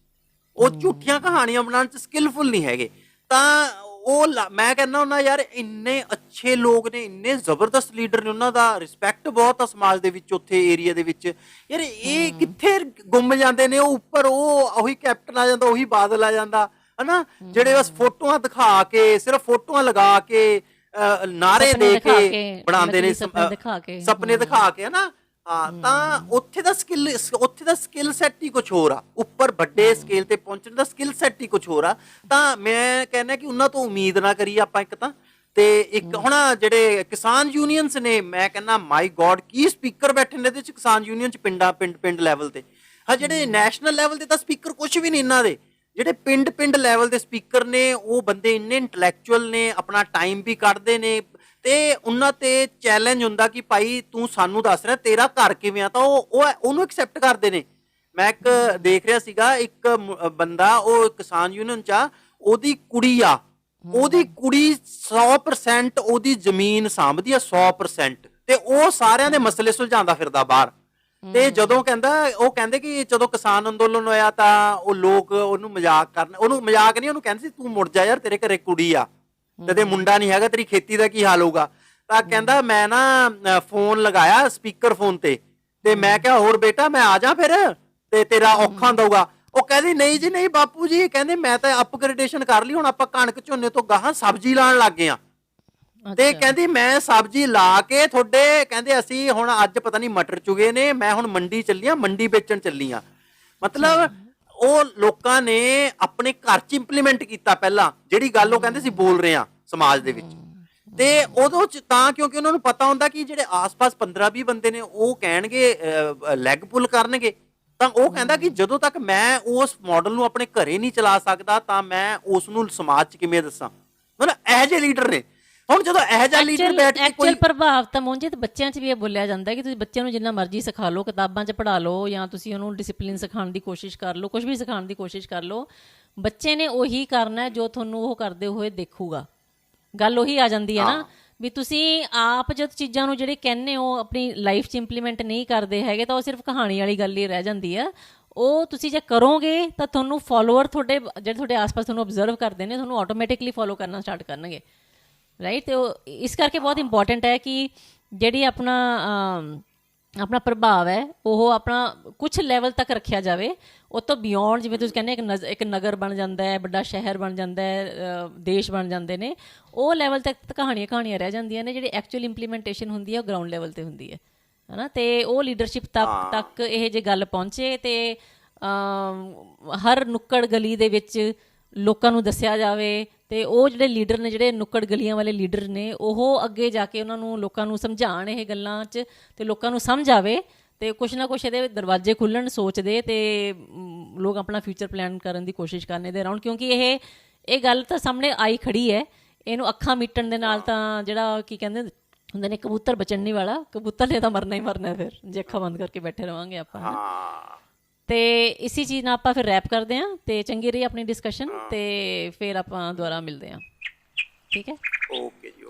ਉਹ ਝੂਠੀਆਂ ਕਹਾਣੀਆਂ ਬਣਾਉਣ 'ਚ ਸਕਿੱਲਫੁਲ ਨਹੀਂ ਹੈਗੇ। ਤਾਂ ਉਹ ਮੈਂ ਕਹਿੰਦਾ ਹੁੰਦਾ ਯਾਰ, ਇੰਨੇ ਅੱਛੇ ਲੋਕ ਨੇ, ਇੰਨੇ ਜ਼ਬਰਦਸਤ ਲੀਡਰ ਨੇ, ਉਹਨਾਂ ਦਾ ਰਿਸਪੈਕਟ ਬਹੁਤ ਆ ਸਮਾਜ ਦੇ ਵਿੱਚ, ਉੱਥੇ ਏਰੀਆ ਦੇ ਵਿੱਚ। ਯਾਰ ਇਹ ਕਿੱਥੇ ਗੁੰਮ ਜਾਂਦੇ ਨੇ? ਉਹ ਉੱਪਰ ਉਹੀ ਕੈਪਟਨ ਆ ਜਾਂਦਾ, ਉਹੀ ਬਾਦਲ ਆ ਜਾਂਦਾ, ਹਨਾ, ਜਿਹੜੇ ਬਸ ਫੋਟੋਆਂ ਦਿਖਾ ਕੇ, ਸਿਰਫ ਫੋਟੋਆਂ ਲਗਾ ਕੇ, ਨਾਰੇ ਦੇ ਕੇ ਬਣਾਉਂਦੇ ਨੇ, ਸੁਪਨੇ ਦਿਖਾ ਕੇ, ਹਨਾ। ਹਾਂ, ਤਾਂ ਉੱਥੇ ਦਾ ਸਕਿੱਲ ਸੈੱਟ ਹੀ ਕੁਛ ਹੋਰ ਆ, ਉੱਪਰ ਵੱਡੇ ਸਕੇਲ ਤੇ ਪਹੁੰਚਣ ਦਾ ਸਕਿੱਲ ਸੈੱਟ ਹੀ ਕੁਛ ਹੋਰ ਆ। ਤਾਂ ਮੈਂ ਕਹਿੰਦਾ ਕਿ ਉਹਨਾਂ ਤੋਂ ਉਮੀਦ ਨਾ ਕਰੀਏ ਆਪਾਂ ਇੱਕ ਤਾਂ। ਤੇ ਇੱਕ ਹੁਣ ਜਿਹੜੇ ਕਿਸਾਨ ਯੂਨੀਅਨਸ ਨੇ, ਮੈਂ ਕਹਿੰਦਾ ਮਾਈ ਗੋਡ, ਕੀ ਸਪੀਕਰ ਬੈਠੇ ਨੇ ਇਹਦੇ ਚ ਕਿਸਾਨ ਯੂਨੀਅਨ ਚ, ਪਿੰਡ ਲੈਵਲ ਤੇ। ਹਾਂ, ਜਿਹੜੇ ਨੈਸ਼ਨਲ ਲੈਵਲ ਤੇ ਤਾਂ ਸਪੀਕਰ ਕੁਛ ਵੀ ਨਹੀਂ ਇਹਨਾਂ ਦੇ, ਜਿਹੜੇ ਪਿੰਡ ਲੈਵਲ ਦੇ ਸਪੀਕਰ ਨੇ, ਉਹ ਬੰਦੇ ਇੰਨੇ ਇੰਟੈਲੈਕਚੁਅਲ ਨੇ, ਆਪਣਾ ਟਾਈਮ ਵੀ ਕੱਢਦੇ ਨੇ, ਤੇ ਉਹਨਾਂ ਤੇ ਚੈਲੰਜ ਹੁੰਦਾ ਕਿ ਭਾਈ ਤੂੰ ਸਾਨੂੰ ਦੱਸ ਰਿਹਾ ਤੇਰਾ ਘਰ ਕਿਵੇਂ ਆ, ਤਾਂ ਉਹਨੂੰ ਐਕਸੈਪਟ ਕਰਦੇ ਨੇ। ਮੈਂ ਇੱਕ ਦੇਖ ਰਿਹਾ ਸੀਗਾ, ਇੱਕ ਬੰਦਾ, ਉਹ ਕਿਸਾਨ ਯੂਨੀਅਨ ਚ ਆ, ਉਹਦੀ ਕੁੜੀ 100% ਉਹਦੀ ਜ਼ਮੀਨ ਸਾਂਭਦੀ ਆ, 100%, ਤੇ ਉਹ ਸਾਰਿਆਂ ਦੇ ਮਸਲੇ ਸੁਲਝਾਉਂਦਾ ਫਿਰਦਾ ਬਾਹਰ। ਤੇ ਜਦੋਂ ਉਹ ਕਹਿੰਦੇ ਕਿ ਜਦੋਂ ਕਿਸਾਨ ਅੰਦੋਲਨ ਹੋਇਆ ਤਾਂ ਉਹ ਲੋਕ ਉਹਨੂੰ ਮਜ਼ਾਕ ਨਹੀਂ, ਉਹਨੂੰ ਕਹਿੰਦੇ ਸੀ ਤੂੰ ਮੁੜ ਜਾ ਯਾਰ, ਤੇਰੇ ਘਰੇ ਕੁੜੀ ਆ ਤੇ ਮੁੰਡਾ ਨਹੀਂ ਹੈਗਾ, ਤੇਰੀ ਖੇਤੀ ਦਾ ਕੀ ਹਾਲ ਹੋਊਗਾ। ਤਾਂ ਕਹਿੰਦਾ ਮੈਂ ਨਾ ਫੋਨ ਲਗਾਇਆ ਸਪੀਕਰ ਫੋਨ ਤੇ ਮੈਂ ਕਿਹਾ ਹੋਰ ਬੇਟਾ ਮੈਂ ਆ ਜਾ ਫਿਰ, ਤੇ ਤੇਰਾ ਔਖਾ ਦਊਗਾ। ਉਹ ਕਹਿੰਦੀ ਨਹੀਂ ਜੀ ਨਹੀਂ ਬਾਪੂ ਜੀ, ਕਹਿੰਦੇ ਮੈਂ ਤਾਂ ਅਪਗ੍ਰੇਡੇਸ਼ਨ ਕਰ ਲਈ, ਹੁਣ ਆਪਾਂ ਕਣਕ ਝੋਨੇ ਤੋਂ ਗਾਹਾਂ ਸਬਜ਼ੀ ਲਾਉਣ ਲੱਗ ਗਏ ਆ। ਤੇ ਕਹਿੰਦੀ ਮੈਂ ਸਬਜ਼ੀ ਲਾ ਕੇ ਤੁਹਾਡੇ, ਕਹਿੰਦੇ ਅਸੀਂ ਹੁਣ ਅੱਜ ਪਤਾ ਨਹੀਂ ਮਟਰ ਚੁਗੇ ਨੇ, ਮੈਂ ਹੁਣ ਮੰਡੀ ਚੱਲੀ ਆ, ਮੰਡੀ ਵੇਚਣ ਚੱਲੀ ਆ। ਮਤਲਬ ਉਹ ਲੋਕਾਂ ਨੇ ਆਪਣੇ ਘਰ 'ਚ ਇੰਪਲੀਮੈਂਟ ਕੀਤਾ ਪਹਿਲਾਂ ਜਿਹੜੀ ਗੱਲ ਉਹ ਕਹਿੰਦੇ ਸੀ ਬੋਲ ਰਹੇ ਆ ਸਮਾਜ ਦੇ ਵਿੱਚ। ਤੇ ਉਦੋਂ ਚ ਤਾਂ ਕਿਉਂਕਿ ਉਹਨਾਂ ਨੂੰ ਪਤਾ ਹੁੰਦਾ ਕਿ ਜਿਹੜੇ ਆਸ-ਪਾਸ 15-20 ਬੰਦੇ ਨੇ ਉਹ ਕਹਿਣਗੇ, ਲੈਗ ਪੁੱਲ ਕਰਨਗੇ। ਤਾਂ ਉਹ ਕਹਿੰਦਾ ਕਿ ਜਦੋਂ ਤੱਕ ਮੈਂ ਉਸ ਮਾਡਲ ਨੂੰ ਆਪਣੇ ਘਰੇ ਨਹੀਂ ਚਲਾ ਸਕਦਾ ਤਾਂ ਮੈਂ ਉਸ ਨੂੰ ਸਮਾਜ 'ਚ ਕਿਵੇਂ ਦੱਸਾਂ। ਮਤਲਬ ਇਹੋ ਜਿਹੇ ਲੀਡਰ ਨੇ। ਹੁਣ ਜਦੋਂ ਇਹੋ ਜਿਹਾ ਲੀਡਰ ਬੈਠ ਕੇ ਐਕਚੁਅਲ ਪ੍ਰਭਾਵ ਤਾਂ ਮੋਂਜੇ ਤੇ ਬੱਚਿਆਂ 'ਚ ਵੀ ਇਹ ਬੋਲਿਆ ਜਾਂਦਾ ਕਿ ਤੁਸੀਂ ਬੱਚਿਆਂ ਨੂੰ ਜਿੰਨਾ ਮਰਜ਼ੀ ਸਿਖਾ ਲਓ, ਕਿਤਾਬਾਂ 'ਚ ਪੜ੍ਹਾ ਲਓ, ਜਾਂ ਤੁਸੀਂ ਉਹਨੂੰ ਡਿਸਿਪਲਿਨ ਸਿਖਾਉਣ ਦੀ ਕੋਸ਼ਿਸ਼ ਕਰ ਲਓ, ਕੁਝ ਵੀ ਸਿਖਾਉਣ ਦੀ ਕੋਸ਼ਿਸ਼ ਕਰ ਲਓ, ਬੱਚੇ ਨੇ ਉਹੀ ਕਰਨਾ ਜੋ ਤੁਹਾਨੂੰ ਉਹ ਕਰਦੇ ਹੋਏ ਦੇਖੂਗਾ। ਗੱਲ ਉਹੀ ਆ ਜਾਂਦੀ ਹੈ ਨਾ ਵੀ ਤੁਸੀਂ ਆਪ ਜਦ ਚੀਜ਼ਾਂ ਨੂੰ ਜਿਹੜੇ ਕਹਿੰਦੇ ਹੋ ਆਪਣੀ ਲਾਈਫ 'ਚ ਇੰਪਲੀਮੈਂਟ ਨਹੀਂ ਕਰਦੇ ਹੈਗੇ ਤਾਂ ਉਹ ਸਿਰਫ ਕਹਾਣੀ ਵਾਲੀ ਗੱਲ ਹੀ ਰਹਿ ਜਾਂਦੀ ਆ। ਉਹ ਤੁਸੀਂ ਜੇ ਕਰੋਗੇ ਤਾਂ ਤੁਹਾਨੂੰ ਫੋਲੋਅਰ ਤੁਹਾਡੇ ਜਿਹੜੇ ਤੁਹਾਡੇ ਆਸ-ਪਾਸ ਤੁਹਾਨੂੰ ਓਬਜ਼ਰਵ ਕਰਦੇ ਨੇ ਤੁਹਾਨੂੰ ਆਟੋਮੈਟਿਕਲੀ ਫੋਲੋ ਕਰਨਾ ਸਟਾਰਟ ਕਰਨਗੇ, ਰਾਈਟ। ਤੇ ਉਹ ਇਸ ਕਰਕੇ ਬਹੁਤ ਇੰਪੋਰਟੈਂਟ ਹੈ ਕਿ ਜਿਹੜੀ ਆਪਣਾ ਆਪਣਾ ਪ੍ਰਭਾਵ ਹੈ ਉਹ ਆਪਣਾ ਕੁਝ ਲੈਵਲ ਤੱਕ ਰੱਖਿਆ ਜਾਵੇ। ਉਹ ਤੋਂ ਬਿਯੋਂਡ, ਜਿਵੇਂ ਤੁਸੀਂ ਕਹਿੰਦੇ ਇੱਕ ਨਗਰ ਬਣ ਜਾਂਦਾ ਹੈ, ਵੱਡਾ ਸ਼ਹਿਰ ਬਣ ਜਾਂਦਾ ਹੈ, ਦੇਸ਼ ਬਣ ਜਾਂਦੇ ਨੇ, ਉਹ ਲੈਵਲ ਤੱਕ ਕਹਾਣੀਆਂ ਰਹਿ ਜਾਂਦੀਆਂ ਨੇ। ਜਿਹੜੀ ਐਕਚੁਅਲ ਇੰਪਲੀਮੈਂਟੇਸ਼ਨ ਹੁੰਦੀ ਹੈ ਉਹ ਗਰਾਊਂਡ ਲੈਵਲ 'ਤੇ ਹੁੰਦੀ ਹੈ ਨਾ। ਅਤੇ ਉਹ ਲੀਡਰਸ਼ਿਪ ਤੱਕ ਇਹ ਜੇ ਗੱਲ ਪਹੁੰਚੇ ਅਤੇ ਹਰ ਨੁੱਕੜ ਗਲੀ ਦੇ ਵਿੱਚ ਲੋਕਾਂ ਨੂੰ ਦੱਸਿਆ ਜਾਵੇ, ਅਤੇ ਉਹ ਜਿਹੜੇ ਲੀਡਰ ਨੇ, ਜਿਹੜੇ ਨੁੱਕੜ ਗਲੀਆਂ ਵਾਲੇ ਲੀਡਰ ਨੇ, ਉਹ ਅੱਗੇ ਜਾ ਕੇ ਉਹਨਾਂ ਨੂੰ, ਲੋਕਾਂ ਨੂੰ ਸਮਝਾਉਣ ਇਹ ਗੱਲਾਂ 'ਚ, ਅਤੇ ਲੋਕਾਂ ਨੂੰ ਸਮਝ ਆਵੇ, ਅਤੇ ਕੁਛ ਨਾ ਕੁਛ ਇਹਦੇ ਦਰਵਾਜ਼ੇ ਖੁੱਲ੍ਹਣ ਸੋਚ ਦੇ, ਅਤੇ ਲੋਕ ਆਪਣਾ ਫਿਊਚਰ ਪਲਾਨ ਕਰਨ ਦੀ ਕੋਸ਼ਿਸ਼ ਕਰਨ ਇਹਦੇ ਅਰਾਊਂਡ। ਕਿਉਂਕਿ ਇਹ ਗੱਲ ਤਾਂ ਸਾਹਮਣੇ ਆਈ ਖੜੀ ਹੈ। ਇਹਨੂੰ ਅੱਖਾਂ ਮੀਟਣ ਦੇ ਨਾਲ ਤਾਂ ਜਿਹੜਾ ਕੀ ਕਹਿੰਦੇ ਹੁੰਦੇ ਨੇ, ਕਬੂਤਰ ਬਚਣ ਨਹੀਂ ਵਾਲਾ, ਕਬੂਤਰ ਨੇ ਤਾਂ ਮਰਨਾ ਹੀ ਮਰਨਾ ਫਿਰ, ਜੇ ਅੱਖਾਂ ਬੰਦ ਕਰਕੇ ਬੈਠੇ ਰਹਾਂਗੇ ਆਪਾਂ। ਤੇ ਇਸੀ ਚੀਜ਼ ਨਾਲ ਆਪਾਂ ਫਿਰ ਰੈਪ ਕਰਦੇ ਹਾਂ। ਤੇ ਚੰਗੀ ਰਹੀ ਆਪਣੀ ਡਿਸਕਸ਼ਨ, ਤੇ ਫਿਰ ਆਪਾਂ ਦੁਬਾਰਾ ਮਿਲਦੇ ਹਾਂ। ਠੀਕ ਹੈ,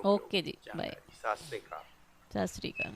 ਓਕੇ ਜੀ, ਬਾਏ, ਸਤਿ ਸ਼੍ਰੀ ਅਕਾਲ। ਸਤਿ ਸ਼੍ਰੀ ਅਕਾਲ।